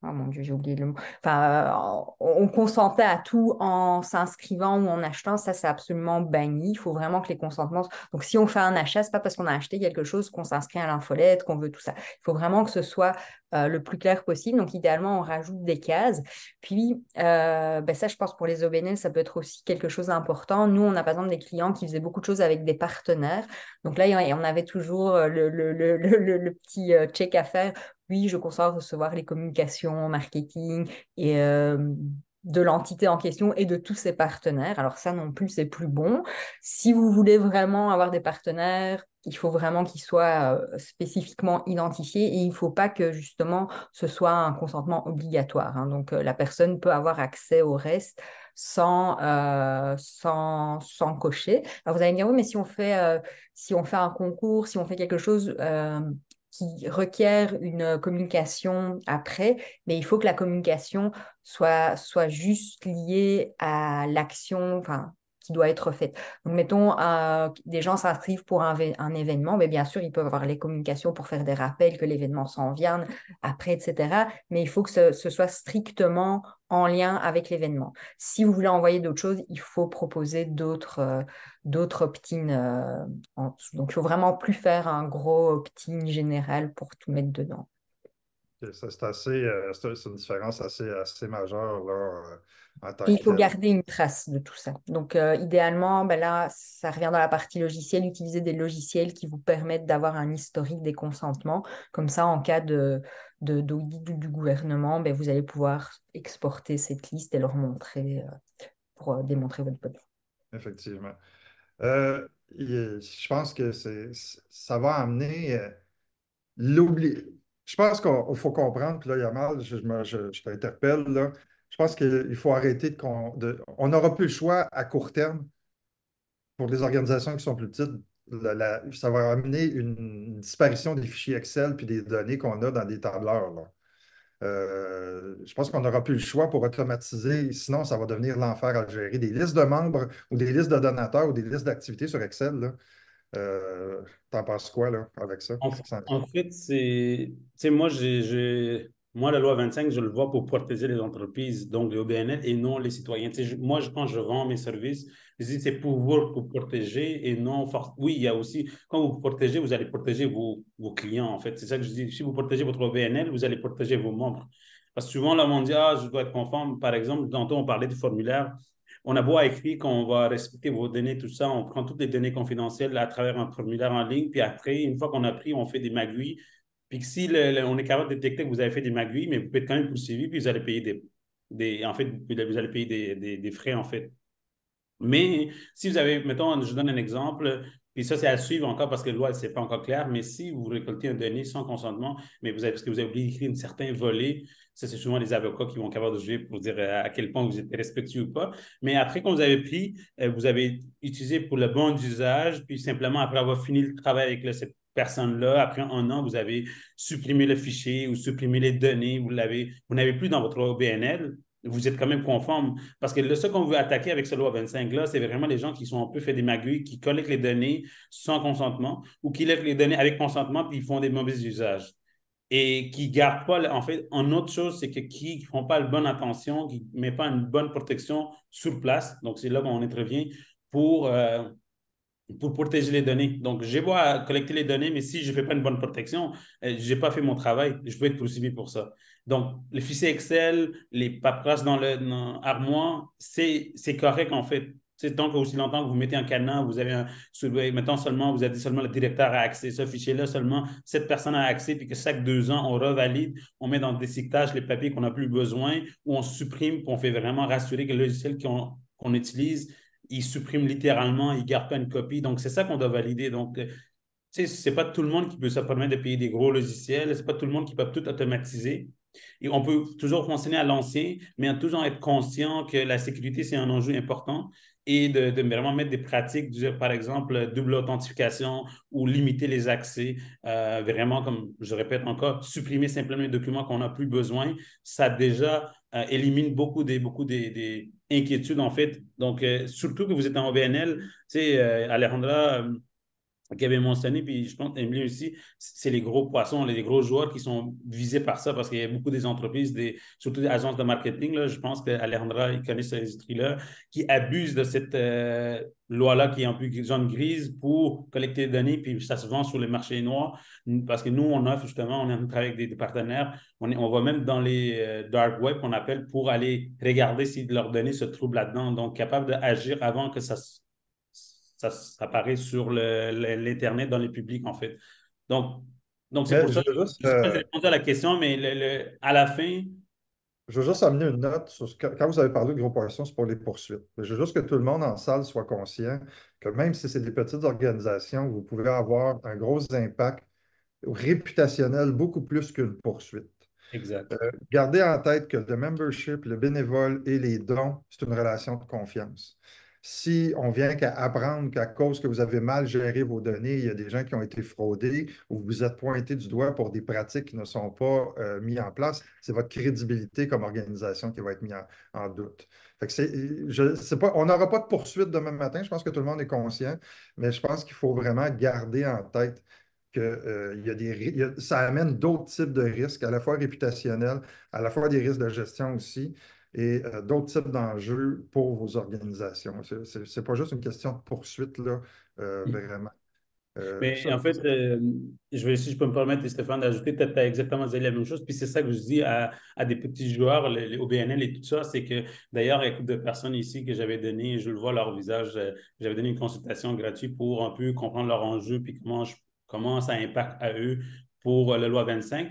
mon Dieu, j'ai oublié le mot. Enfin, on consentait à tout en s'inscrivant ou en achetant. Ça, c'est absolument banni. Il faut vraiment que les consentements... Donc, si on fait un achat, c'est pas parce qu'on a acheté quelque chose qu'on s'inscrit à l'infolette, qu'on veut tout ça. Il faut vraiment que ce soit le plus clair possible. Donc, idéalement, on rajoute des cases. Puis, ça, je pense pour les OBNL, ça peut être aussi quelque chose d'important. Nous, on a par exemple des clients qui faisaient beaucoup de choses avec des partenaires. Donc là, on avait toujours le petit check à faire. oui, je consens à recevoir les communications, marketing et de l'entité en question et de tous ses partenaires. Alors ça non plus, c'est plus bon. Si vous voulez vraiment avoir des partenaires, il faut vraiment qu'ils soient spécifiquement identifiés et il ne faut pas que justement ce soit un consentement obligatoire, hein. Donc la personne peut avoir accès au reste sans cocher. Alors vous allez me dire, oui, mais si on fait un concours, si on fait quelque chose qui requiert une communication après, mais il faut que la communication soit juste liée à l'action, enfin, qui doit être faite. Donc, mettons, des gens s'inscrivent pour un événement, mais bien sûr, ils peuvent avoir les communications pour faire des rappels que l'événement s'en vienne après, etc. Mais il faut que ce soit strictement en lien avec l'événement. Si vous voulez envoyer d'autres choses, il faut proposer d'autres opt-in en dessous. Donc, il faut vraiment plus faire un gros opt-in général pour tout mettre dedans. Ça, c'est une différence assez majeure là, en tant Et que il faut telle. garder une trace de tout ça. Donc, idéalement, ben là, ça revient dans la partie logicielle, utiliser des logiciels qui vous permettent d'avoir un historique des consentements. Comme ça, en cas d'audit du gouvernement, ben, vous allez pouvoir exporter cette liste et leur montrer pour démontrer votre bonne foi. Effectivement. Je pense que ça va amener l'oubli. Je pense qu'il faut comprendre, puis là, Yamal, je t'interpelle, là. Je pense qu'il faut arrêter on n'aura plus le choix à court terme pour les organisations qui sont plus petites. Ça va amener une disparition des fichiers Excel puis des données qu'on a dans des tableurs, là. Je pense qu'on n'aura plus le choix pour automatiser, sinon ça va devenir l'enfer à gérer. Des listes de membres ou des listes de donateurs ou des listes d'activités sur Excel, là. T'en penses quoi là, avec ça? En, en fait, tu sais, moi, la loi 25, je le vois pour protéger les entreprises, donc les OBNL, et non les citoyens. Tu sais, quand je vends mes services, je dis c'est pour vous pour protéger et non oui, il y a aussi, quand vous protégez, vous allez protéger vos clients, en fait. C'est ça que je dis. Si vous protégez votre OBNL, vous allez protéger vos membres. Parce que souvent, là, on dit, ah, je dois être conforme. Par exemple, tantôt, on parlait du formulaire. On a beau écrire qu'on va respecter vos données, tout ça, on prend toutes les données confidentielles à travers un formulaire en ligne, puis après, une fois qu'on a pris, on fait des magouilles. Puis que si on est capable de détecter que vous avez fait des magouilles, mais vous pouvez être quand même poursuivi, puis vous allez payer en fait, vous allez payer des frais, en fait. Mais si vous avez, mettons, je donne un exemple, puis ça, c'est à suivre encore parce que la loi, ce n'est pas encore clair, mais si vous récoltez un donné sans consentement, mais parce que vous avez oublié d'écrire un certain volet, ça, c'est souvent les avocats qui vont être capables de juger pour dire à quel point vous êtes respectueux ou pas. Mais après, quand vous avez pris, vous avez utilisé pour le bon usage, puis simplement après avoir fini le travail avec cette personne-là, après un an, vous avez supprimé le fichier ou supprimé les données, vous n'avez plus dans votre OBNL, vous êtes quand même conforme. Parce que ce qu'on veut attaquer avec ce loi 25-là, c'est vraiment les gens qui sont un peu fait des magouilles, qui collectent les données sans consentement ou qui collectent les données avec consentement puis ils font des mauvais usages. Et qui ne gardent pas, en fait, une autre chose, c'est que qui ne font pas la bonne attention, qui ne mettent pas une bonne protection sur place. Donc, c'est là qu'on intervient pour, pour protéger les données. Donc, j'ai beau à collecter les données, mais si je ne fais pas une bonne protection, je n'ai pas fait mon travail. Je peux être poursuivi pour ça. Donc, le fichier Excel, les paperasses dans l'armoire, c'est correct en fait. C'est tant que aussi longtemps que vous mettez un cadenas, vous avez mettons seulement, vous avez dit seulement le directeur a accès. Ce fichier-là, seulement cette personne a accès, puis que chaque 2 ans, on revalide, on met dans le déchiquetage les papiers qu'on n'a plus besoin, ou on supprime, puis on fait vraiment rassurer que le logiciel qu'on utilise, il supprime littéralement, il ne garde pas une copie. Donc, c'est ça qu'on doit valider. Donc, tu sais, c'est pas tout le monde qui peut se permettre de payer des gros logiciels, c'est pas tout le monde qui peut tout automatiser. Et on peut toujours fonctionner à l'ancien, mais toujours être conscient que la sécurité, c'est un enjeu important et de vraiment mettre des pratiques, par exemple, double authentification ou limiter les accès. Vraiment, comme je répète encore, supprimer simplement les documents qu'on n'a plus besoin, ça déjà élimine beaucoup des inquiétudes, en fait. Donc, surtout que vous êtes en OBNL, tu sais, Alejandra qui avait mentionné, puis je pense Emily aussi, c'est les gros poissons, les gros joueurs qui sont visés par ça parce qu'il y a beaucoup des entreprises, surtout des agences de marketing, là, je pense qu'Alejandra, il connaît cette industrie-là, qui abusent de cette loi-là qui est un peu jaune-grise pour collecter des données, puis ça se vend sur les marchés noirs parce que nous, on offre justement, on travaille avec des partenaires, on va même dans les dark web qu'on appelle pour aller regarder si leurs données se trouvent là-dedans, donc capable d'agir avant que ça apparaît sur l'Internet dans les publics, en fait. Donc, Donc, c'est Mais pour ça, je ne sais pas si j'ai répondu à la question, mais à la fin, je veux juste amener une note sur quand vous avez parlé de gros poissons, c'est pour les poursuites. Je veux juste que tout le monde en salle soit conscient que même si c'est des petites organisations, vous pouvez avoir un gros impact réputationnel beaucoup plus qu'une poursuite. exact. Gardez en tête que le membership, le bénévole et les dons, c'est une relation de confiance. Si on vient qu'à apprendre qu'à cause que vous avez mal géré vos données, il y a des gens qui ont été fraudés ou vous êtes pointé du doigt pour des pratiques qui ne sont pas mises en place, c'est votre crédibilité comme organisation qui va être mise en doute. Fait que c'est pas, on n'aura pas de poursuite demain matin, je pense que tout le monde est conscient, mais je pense qu'il faut vraiment garder en tête que, ça amène d'autres types de risques, à la fois réputationnels, à la fois des risques de gestion aussi, et d'autres types d'enjeux pour vos organisations. C'est pas juste une question de poursuite, là, vraiment. Mais Ça, en fait, si je peux me permettre, Stéphane, d'ajouter, tu as exactement dit la même chose. Puis c'est ça que je dis à des petits joueurs, les OBNL et tout ça, c'est que d'ailleurs, il y a beaucoup de personnes ici que j'avais donné, je le vois leur visage, j'avais donné une consultation gratuite pour un peu comprendre leur enjeu, puis comment ça impacte à eux pour la loi 25.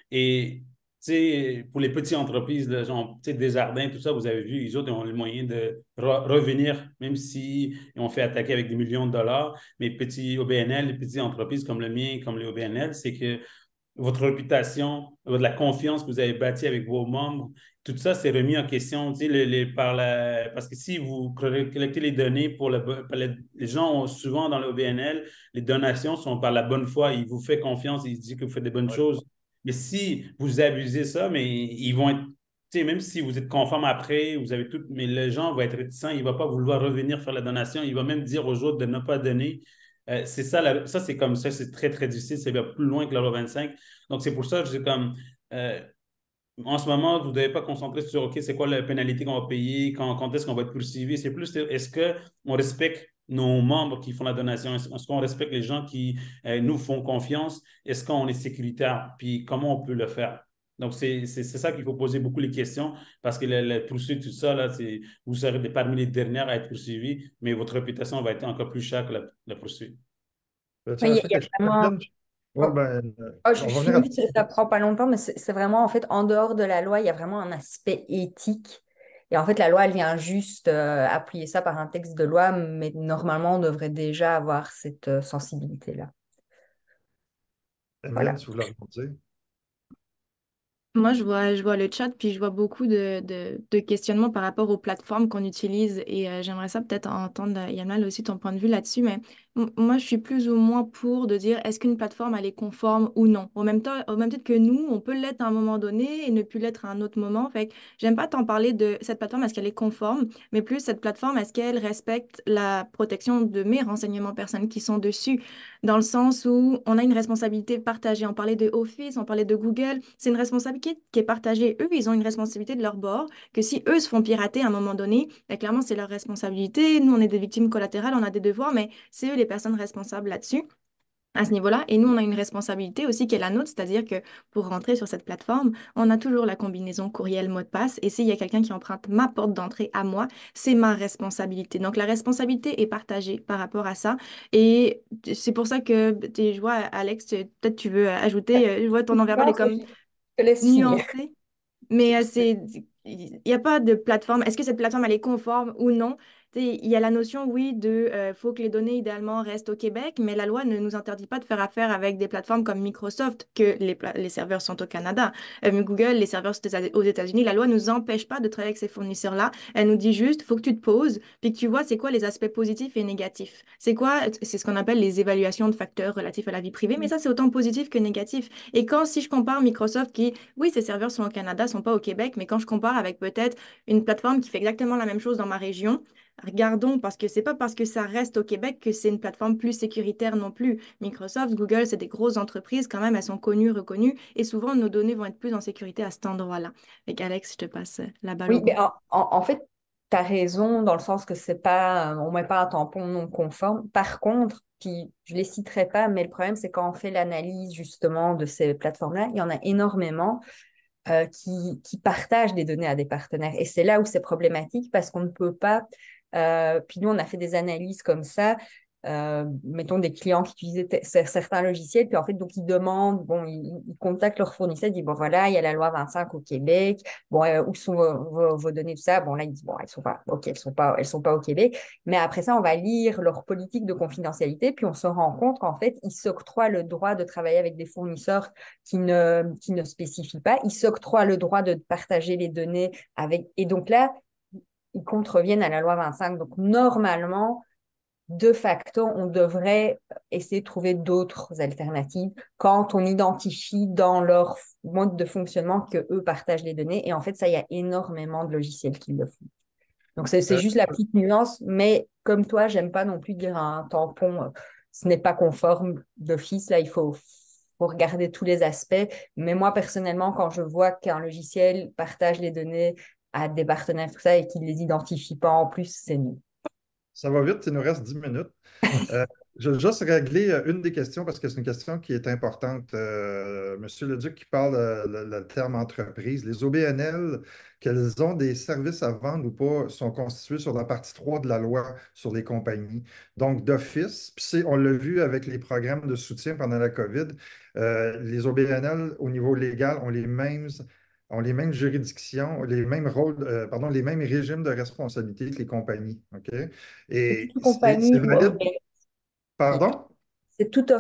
Et tu sais, pour les petites entreprises, là, genre, tu sais, Desjardins, tout ça, vous avez vu, les autres ils ont le moyen de revenir, même si ils ont fait attaquer avec des millions de dollars. Mais petits OBNL, les petites entreprises comme le mien, comme les OBNL, c'est que votre réputation, la confiance que vous avez bâtie avec vos membres, tout ça, c'est remis en question, tu sais, parce que si vous collectez les données les gens ont souvent dans le OBNL, les donations sont par la bonne foi, ils vous font confiance, ils disent que vous faites des bonnes ouais. choses. Mais si vous abusez ça, mais ils vont être, tu sais, même si vous êtes conforme après, vous avez tout, mais le gens va être réticent, il ne va pas vouloir revenir faire la donation, il va même dire aux autres de ne pas donner. C'est ça, ça c'est comme ça, c'est très, très difficile, c'est bien plus loin que la loi 25. Donc, c'est pour ça que je dis comme, euh, en ce moment, vous ne devez pas concentrer sur, OK, c'est quoi la pénalité qu'on va payer, quand est-ce qu'on va être poursuivi. C'est plus, est-ce qu'on respecte nos membres qui font la donation? Est-ce qu'on respecte les gens qui nous font confiance? Est-ce qu'on est sécuritaire? Puis comment on peut le faire? Donc, c'est ça qu'il faut poser beaucoup les questions parce que la poursuite, tout ça, là, vous serez parmi les dernières à être poursuivis, mais votre réputation va être encore plus chère que la poursuite. Tu Oui, as il ajouté y a quelque chose, vraiment... Evelyne? Oui, ben, Oh, on va je venir à finis vite, ça prend pas longtemps, mais c'est vraiment, en fait, en dehors de la loi, il y a vraiment un aspect éthique. Et en fait, la loi, elle vient juste appuyer ça par un texte de loi, mais normalement, on devrait déjà avoir cette sensibilité-là. Emeline, Voilà. si vous voulez rebondir. Moi, je vois le chat, puis je vois beaucoup de questionnements par rapport aux plateformes qu'on utilise. Et j'aimerais ça peut-être entendre, Yamal, aussi ton point de vue là-dessus. Mais moi, je suis plus ou moins pour de dire est-ce qu'une plateforme, elle est conforme ou non. Au même temps, au même titre que nous, on peut l'être à un moment donné et ne plus l'être à un autre moment. Fait que j'aime pas tant parler de cette plateforme, est-ce qu'elle est conforme, mais plus cette plateforme, est-ce qu'elle respecte la protection de mes renseignements personnels qui sont dessus, dans le sens où on a une responsabilité partagée. On parlait de Office, on parlait de Google. C'est une responsabilité qui est partagée. Eux, ils ont une responsabilité de leur bord, que si eux se font pirater à un moment donné, ben, clairement, c'est leur responsabilité. Nous, on est des victimes collatérales, on a des devoirs, mais c'est eux les personnes responsables là-dessus à ce niveau-là. Et nous, on a une responsabilité aussi qui est la nôtre, c'est-à-dire que pour rentrer sur cette plateforme, on a toujours la combinaison courriel mot de passe. Et s'il y a quelqu'un qui emprunte ma porte d'entrée à moi, c'est ma responsabilité. Donc, la responsabilité est partagée par rapport à ça. Et c'est pour ça que je vois, Alex, peut-être tu veux ajouter, je vois ton non-verbal Non, est comme je te laisse finir. nuancé. Mais il n'y a pas de plateforme. Est-ce que cette plateforme, elle est conforme ou non? Tu sais, il y a la notion, oui, de faut que les données idéalement restent au Québec, mais la loi ne nous interdit pas de faire affaire avec des plateformes comme Microsoft, que les serveurs sont au Canada. Google, les serveurs sont aux États-Unis. La loi ne nous empêche pas de travailler avec ces fournisseurs-là. Elle nous dit juste, faut que tu te poses, puis que tu vois c'est quoi les aspects positifs et négatifs. C'est ce qu'on appelle les évaluations de facteurs relatifs à la vie privée, mais ça, c'est autant positif que négatif. Et quand, si je compare Microsoft qui oui, ces serveurs sont au Canada, sont pas au Québec, mais quand je compare avec peut-être une plateforme qui fait exactement la même chose dans ma région, regardons, parce que c'est pas parce que ça reste au Québec que c'est une plateforme plus sécuritaire non plus. Microsoft, Google, c'est des grosses entreprises quand même, elles sont connues, reconnues, et souvent nos données vont être plus en sécurité à cet endroit-là. Avec Alex, je te passe la balle au Oui, mais bon. en fait, tu as raison dans le sens que c'est pas, on met pas un tampon non conforme. Par contre, puis je les citerai pas, mais le problème, c'est quand on fait l'analyse justement de ces plateformes-là, il y en a énormément qui partagent des données à des partenaires. Et c'est là où c'est problématique parce qu'on ne peut pas, puis nous, on a fait des analyses comme ça, mettons des clients qui utilisaient certains logiciels, puis en fait, donc ils demandent, bon, ils contactent leur fournisseur, ils disent, bon voilà, il y a la loi 25 au Québec, bon, où sont vos données, tout ça, bon là, ils disent, bon, elles sont pas, ok, elles sont pas au Québec, mais après ça, on va lire leur politique de confidentialité, puis on se rend compte qu'en fait, ils s'octroient le droit de travailler avec des fournisseurs qui ne spécifient pas, ils s'octroient le droit de partager les données avec, et donc là, ils contreviennent à la loi 25, donc normalement, de facto, on devrait essayer de trouver d'autres alternatives quand on identifie dans leur mode de fonctionnement qu'eux partagent les données. Et en fait, ça, il y a énormément de logiciels qui le font. Donc, c'est juste la petite nuance. Mais comme toi, j'aime pas non plus dire à un tampon, ce n'est pas conforme d'office. Là, il faut regarder tous les aspects. Mais moi, personnellement, quand je vois qu'un logiciel partage les données à des partenaires, tout ça, et qu'il ne les identifie pas en plus, c'est nul. Ça va vite, il nous reste 10 minutes. Je vais juste régler une des questions parce que c'est une question qui est importante. Monsieur Leduc qui parle le terme entreprise. Les OBNL, qu'elles ont des services à vendre ou pas, sont constitués sur la partie 3 de la loi sur les compagnies. Donc, d'office, puis on l'a vu avec les programmes de soutien pendant la COVID, les OBNL, au niveau légal, ont les mêmes juridictions, les mêmes rôles, pardon, les mêmes régimes de responsabilité que les compagnies. OK? C'est Et toute c'est compagnie ou valide. organisme. Pardon? C'est toute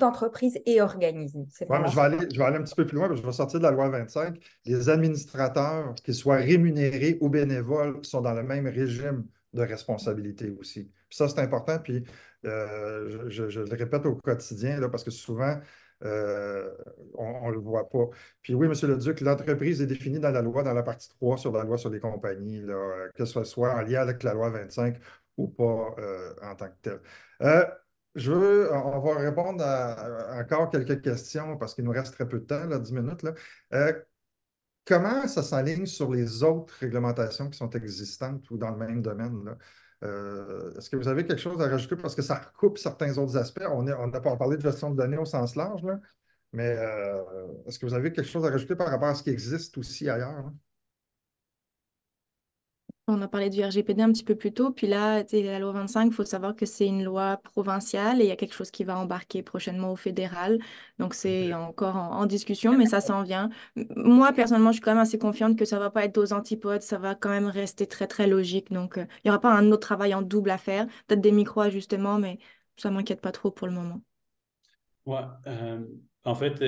entreprise et organisme. C'est Oui, mais vraiment ça. je vais aller un petit peu plus loin, parce que je vais sortir de la loi 25. Les administrateurs, qu'ils soient rémunérés ou bénévoles, sont dans le même régime de responsabilité aussi. Puis ça, c'est important. Puis je le répète au quotidien, là, parce que souvent, on ne le voit pas. Puis oui, M. Leduc, l'entreprise est définie dans la loi, dans la partie 3 sur la loi sur les compagnies, là, que ce soit en lien avec la loi 25 ou pas en tant que tel. On va répondre à encore quelques questions parce qu'il nous reste très peu de temps, là, 10 minutes. Là. Euh, Comment ça s'aligne sur les autres réglementations qui sont existantes ou dans le même domaine, là? Est-ce que vous avez quelque chose à rajouter parce que ça recoupe certains autres aspects? On n'a pas parlé de gestion de données au sens large, là, mais est-ce que vous avez quelque chose à rajouter par rapport à ce qui existe aussi ailleurs, là? On a parlé du RGPD un petit peu plus tôt, puis là, tu sais, la loi 25, il faut savoir que c'est une loi provinciale et il y a quelque chose qui va embarquer prochainement au fédéral. Donc, c'est encore en discussion, mais ça s'en vient. Moi, personnellement, je suis quand même assez confiante que ça va pas être aux antipodes, ça va quand même rester très, très logique. Donc, il n'y aura pas un autre travail en double à faire, peut-être des micro-ajustements, mais ça m'inquiète pas trop pour le moment. Ouais, en fait,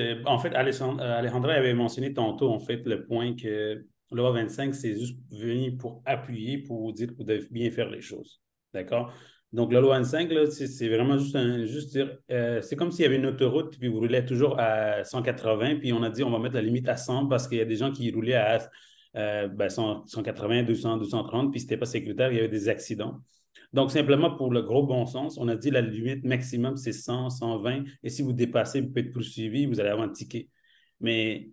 Alejandra avait mentionné tantôt, en fait, le point que loi 25, c'est juste venu pour appuyer, pour vous dire que vous devez bien faire les choses. D'accord? Donc, la loi 25, là, c'est vraiment juste dire, c'est comme s'il y avait une autoroute, puis vous roulez toujours à 180, puis on a dit, on va mettre la limite à 100 parce qu'il y a des gens qui roulaient à 180, 200, 230, puis c'était pas sécuritaire, il y avait des accidents. Donc, simplement pour le gros bon sens, on a dit la limite maximum, c'est 100, 120. Et si vous dépassez, vous pouvez être poursuivi, vous allez avoir un ticket. Mais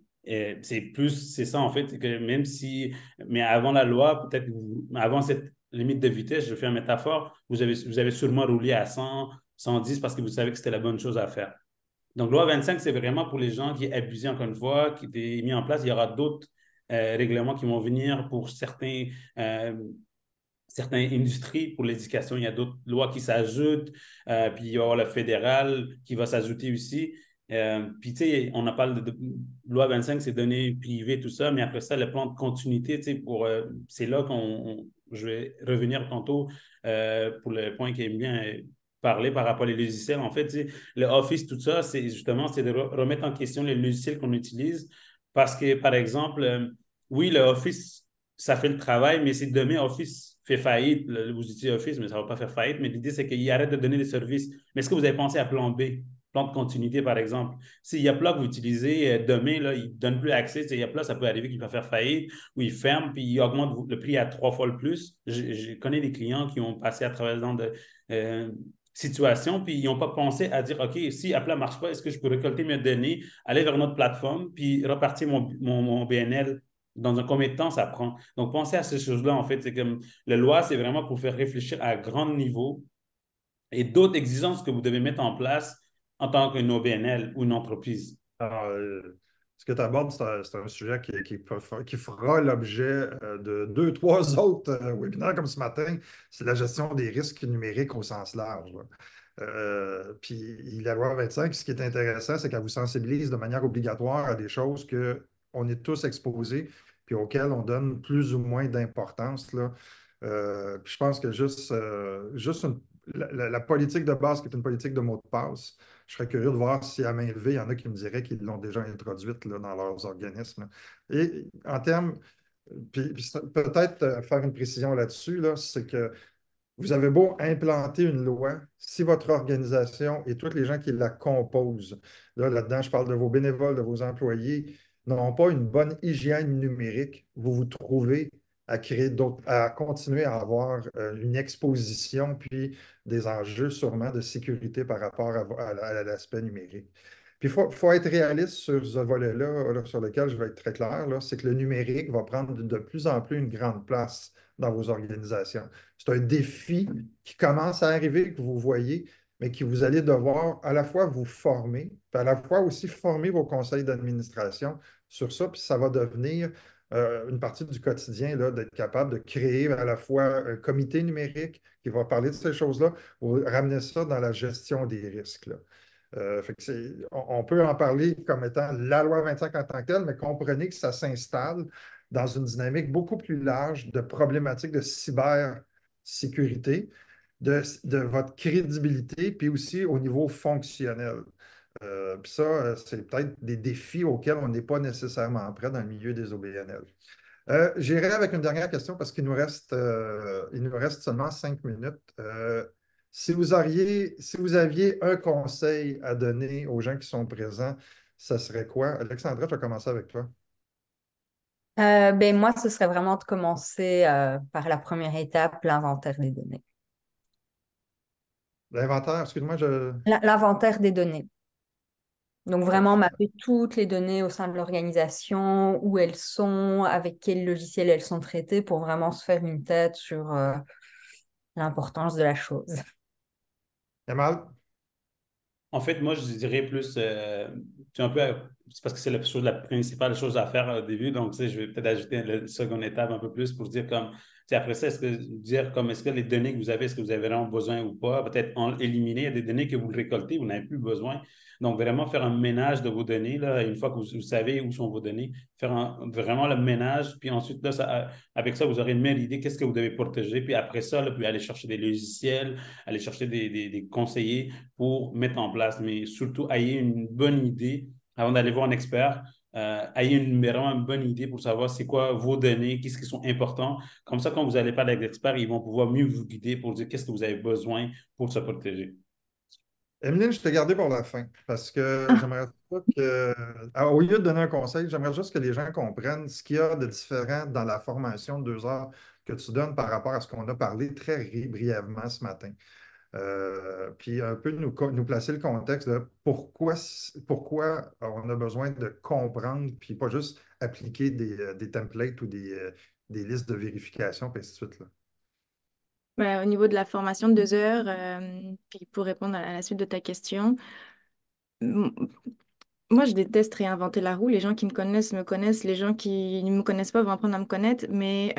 c'est ça en fait, que même si, mais avant la loi, peut-être, avant cette limite de vitesse, je fais une métaphore, vous avez sûrement roulé à 100, 110 parce que vous savez que c'était la bonne chose à faire. Donc, loi 25, c'est vraiment pour les gens qui abusent encore une fois, qui étaient mis en place. Il y aura d'autres règlements qui vont venir pour euh, certaines industries pour l'éducation, il y a d'autres lois qui s'ajoutent, puis il y aura le fédéral qui va s'ajouter aussi. Puis, tu sais, on a parlé de loi 25, c'est données privées, tout ça, mais après ça, le plan de continuité, tu sais, c'est là je vais revenir tantôt pour le point qui aime bien parler par rapport aux logiciels. En fait, tu sais, le Office, tout ça, c'est justement, c'est de remettre en question les logiciels qu'on utilise parce que, par exemple, oui, le Office, ça fait le travail, mais si demain Office fait faillite, vous utilisez Office, mais ça ne va pas faire faillite, mais l'idée, c'est qu'il arrête de donner des services. Mais est-ce que vous avez pensé à plan B, plan de continuité, par exemple? Si Yapla que vous utilisez demain, là, il ne donne plus accès, Yapla, ça peut arriver qu'il va faire faillite ou il ferme, puis il augmente le prix à 3 fois le plus. Je connais des clients qui ont passé à travers de situations, puis ils n'ont pas pensé à dire, OK, si Appla ne marche pas, est-ce que je peux récolter mes données, aller vers notre plateforme, puis repartir mon BNL dans un combien de temps ça prend. Donc, pensez à ces choses-là, en fait. C'est comme le loi, c'est vraiment pour faire réfléchir à grand niveau et d'autres exigences que vous devez mettre en place en tant qu'une OBNL ou une entreprise. Alors, ce que tu abordes, c'est un sujet qui fera l'objet de deux, trois autres webinaires comme ce matin. C'est la gestion des risques numériques au sens large, là. Puis la loi 25, ce qui est intéressant, c'est qu'elle vous sensibilise de manière obligatoire à des choses qu'on est tous exposés, puis auxquelles on donne plus ou moins d'importance, là. Puis je pense que la politique de base, qui est une politique de mot de passe, je serais curieux de voir si à main levée, il y en a qui me diraient qu'ils l'ont déjà introduite là, dans leurs organismes. Et en termes, puis peut-être faire une précision là-dessus, là, c'est que vous avez beau implanter une loi, si votre organisation et tous les gens qui la composent, là-dedans, je parle de vos bénévoles, de vos employés, n'ont pas une bonne hygiène numérique, vous vous trouvez à créer d'autres, à continuer à avoir une exposition, puis des enjeux sûrement de sécurité par rapport à l'aspect numérique. Puis il faut être réaliste sur ce volet-là, là, sur lequel je vais être très clair, là, c'est que le numérique va prendre de plus en plus une grande place dans vos organisations. C'est un défi qui commence à arriver, que vous voyez, mais que vous allez devoir à la fois vous former, puis à la fois aussi former vos conseils d'administration sur ça, puis ça va devenir une partie du quotidien, là, d'être capable de créer à la fois un comité numérique qui va parler de ces choses-là, ou ramener ça dans la gestion des risques, là. Fait que on peut en parler comme étant la loi 25 en tant que telle, mais comprenez que ça s'installe dans une dynamique beaucoup plus large de problématiques de cybersécurité, de votre crédibilité, puis aussi au niveau fonctionnel. Puis ça, c'est peut-être des défis auxquels on n'est pas nécessairement prêt dans le milieu des OBNL. J'irai avec une dernière question parce qu'il nous reste seulement 5 minutes. Si vous aviez un conseil à donner aux gens qui sont présents, ça serait quoi? Alexandra, je vais commencer avec toi. Ben moi, ce serait vraiment de commencer par la première étape, l'inventaire des données. L'inventaire, excuse-moi, L'inventaire des données. Donc vraiment Parfait. mapper toutes les données au sein de l'organisation, où elles sont, avec quel logiciel elles sont traitées pour vraiment se faire une tête sur l'importance de la chose. Yamal? En fait, moi, je dirais plus, c'est un peu, c'est parce que c'est la principale chose à faire au début. Donc, tu sais, je vais peut-être ajouter la seconde étape un peu plus pour dire comme, tu sais, après ça, est-ce que les données que vous avez, est-ce que vous avez vraiment besoin ou pas? Peut-être éliminer. Il y a des données que vous récoltez, vous n'avez plus besoin. Donc, vraiment faire un ménage de vos données, là, une fois que vous savez où sont vos données, faire vraiment le ménage. Puis ensuite, là, avec ça, vous aurez une meilleure idée qu'est-ce que vous devez protéger. Puis après ça, là, puis aller chercher des logiciels, aller chercher des conseillers pour mettre en place. Mais surtout, ayez une bonne idée avant d'aller voir un expert. Ayez vraiment une bonne idée pour savoir c'est quoi vos données, qu'est-ce qui sont importants. Comme ça, quand vous allez parler avec l'expert, ils vont pouvoir mieux vous guider pour dire qu'est-ce que vous avez besoin pour se protéger. Emeline, je t'ai gardé pour la fin parce que j'aimerais pas que, au lieu de donner un conseil, j'aimerais juste que les gens comprennent ce qu'il y a de différent dans la formation de 2 heures que tu donnes par rapport à ce qu'on a parlé très brièvement ce matin. Puis un peu nous placer le contexte de pourquoi on a besoin de comprendre, puis pas juste appliquer des templates ou des listes de vérification, puis ainsi de suite, là. Au niveau de la formation de 2 heures, puis pour répondre à la suite de ta question, moi, je déteste réinventer la roue. Les gens qui me connaissent me connaissent. Les gens qui ne me connaissent pas vont apprendre à me connaître. Mais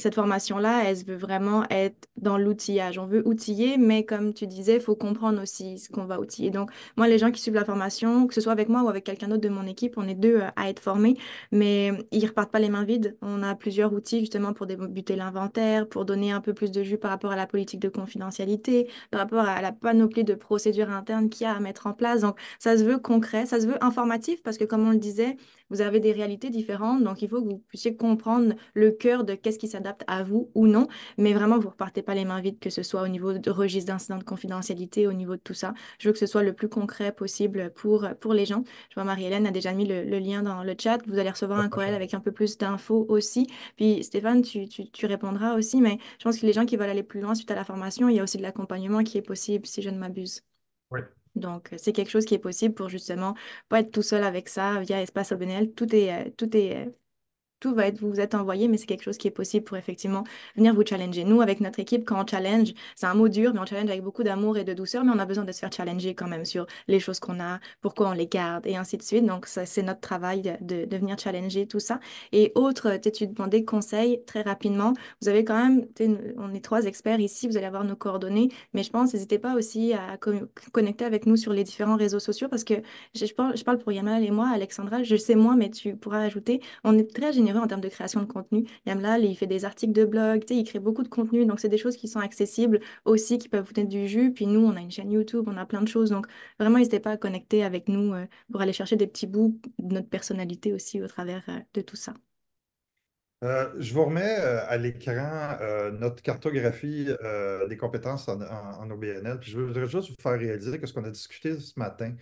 cette formation-là, elle veut vraiment être dans l'outillage. On veut outiller, mais comme tu disais, il faut comprendre aussi ce qu'on va outiller. Donc, moi, les gens qui suivent la formation, que ce soit avec moi ou avec quelqu'un d'autre de mon équipe, on est deux à être formés, mais ils repartent pas les mains vides. On a plusieurs outils justement pour débuter l'inventaire, pour donner un peu plus de jus par rapport à la politique de confidentialité, par rapport à la panoplie de procédures internes qu'il y a à mettre en place. Donc, ça se veut concret, ça se veut informatif parce que, comme on le disait, vous avez des réalités différentes. Donc, il faut que vous puissiez comprendre le cœur de qu'est-ce qui s'adapte à vous ou non. Mais vraiment, vous ne repartez pas les mains vides, que ce soit au niveau de registre d'incidents de confidentialité, au niveau de tout ça. Je veux que ce soit le plus concret possible pour les gens. Je vois Marie-Hélène a déjà mis le lien dans le chat. Vous allez recevoir La un courriel prochaine. avec un peu plus d'infos aussi. Puis, Stéphane, tu répondras aussi. Mais je pense que les gens qui veulent aller plus loin suite à la formation, il y a aussi de l'accompagnement qui est possible, si je ne m'abuse. Oui. Donc, c'est quelque chose qui est possible pour justement pas être tout seul avec ça via Espace OBNL. Tout est tout va être, vous êtes envoyé, mais c'est quelque chose qui est possible pour effectivement venir vous challenger. Nous, avec notre équipe, quand on challenge, c'est un mot dur, mais on challenge avec beaucoup d'amour et de douceur, mais on a besoin de se faire challenger quand même sur les choses qu'on a, pourquoi on les garde, et ainsi de suite. Donc, ça, c'est notre travail de venir challenger tout ça. Et autre, tu demandais conseil très rapidement. Vous avez quand même, on est trois experts ici, vous allez avoir nos coordonnées, mais je pense, n'hésitez pas aussi à connecter avec nous sur les différents réseaux sociaux parce que je parle pour Yamal et moi, Alexandra, je sais moi, mais tu pourras ajouter, on est très généreux en termes de création de contenu. Yamal, il fait des articles de blog, il crée beaucoup de contenu, donc c'est des choses qui sont accessibles aussi, qui peuvent vous donner du jus. Puis nous, on a une chaîne YouTube, on a plein de choses, donc vraiment, n'hésitez pas à connecter avec nous pour aller chercher des petits bouts de notre personnalité aussi au travers de tout ça. Je vous remets à l'écran notre cartographie des compétences en OBNL. Puis je voudrais juste vous faire réaliser que ce qu'on a discuté ce matin,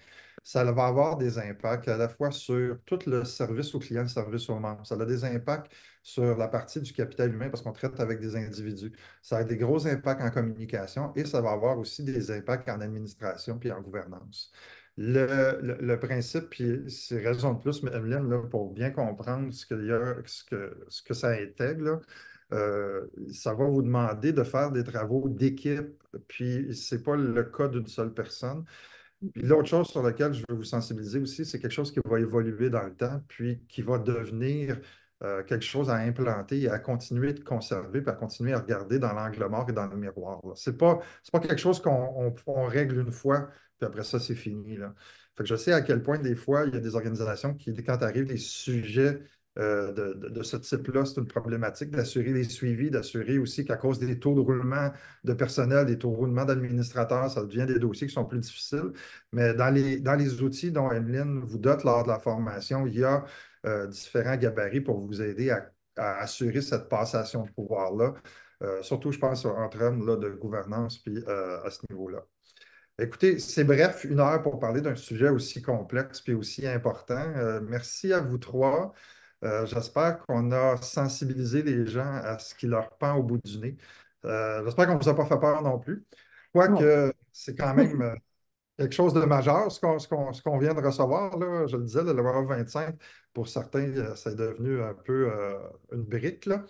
ça va avoir des impacts à la fois sur tout le service au client, le service aux membres. Ça a des impacts sur la partie du capital humain parce qu'on traite avec des individus. Ça a des gros impacts en communication et ça va avoir aussi des impacts en administration puis en gouvernance. Le principe, puis c'est raison de plus, mais Emeline, là, pour bien comprendre ce que ça intègre, là, ça va vous demander de faire des travaux d'équipe, puis ce n'est pas le cas d'une seule personne. Puis l'autre chose sur laquelle je veux vous sensibiliser aussi, c'est quelque chose qui va évoluer dans le temps, puis qui va devenir quelque chose à implanter et à continuer de conserver, puis à continuer à regarder dans l'angle mort et dans le miroir. Ce n'est pas quelque chose qu'on règle une fois, puis après ça, c'est fini, là. Fait que je sais à quel point, des fois, il y a des organisations qui, quand arrivent des sujets de ce type-là, c'est une problématique d'assurer les suivis, d'assurer aussi qu'à cause des taux de roulement de personnel, des taux de roulement d'administrateurs, ça devient des dossiers qui sont plus difficiles. Mais dans les outils dont Emeline vous dote lors de la formation, il y a différents gabarits pour vous aider à assurer cette passation de pouvoir-là. Surtout, je pense, en termes là, de gouvernance, puis à ce niveau-là. Écoutez, c'est bref, 1 heure pour parler d'un sujet aussi complexe puis aussi important. Merci à vous trois. J'espère qu'on a sensibilisé les gens à ce qui leur pend au bout du nez. J'espère qu'on ne vous a pas fait peur non plus. Non. Quoique, c'est quand même quelque chose de majeur, ce qu'on vient de recevoir, là, je le disais, le Loi 25, pour certains, c'est devenu un peu une brique, là.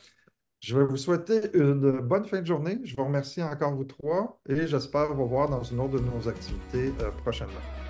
Je vais vous souhaiter une bonne fin de journée. Je vous remercie encore vous trois et j'espère vous voir dans une autre de nos activités prochainement.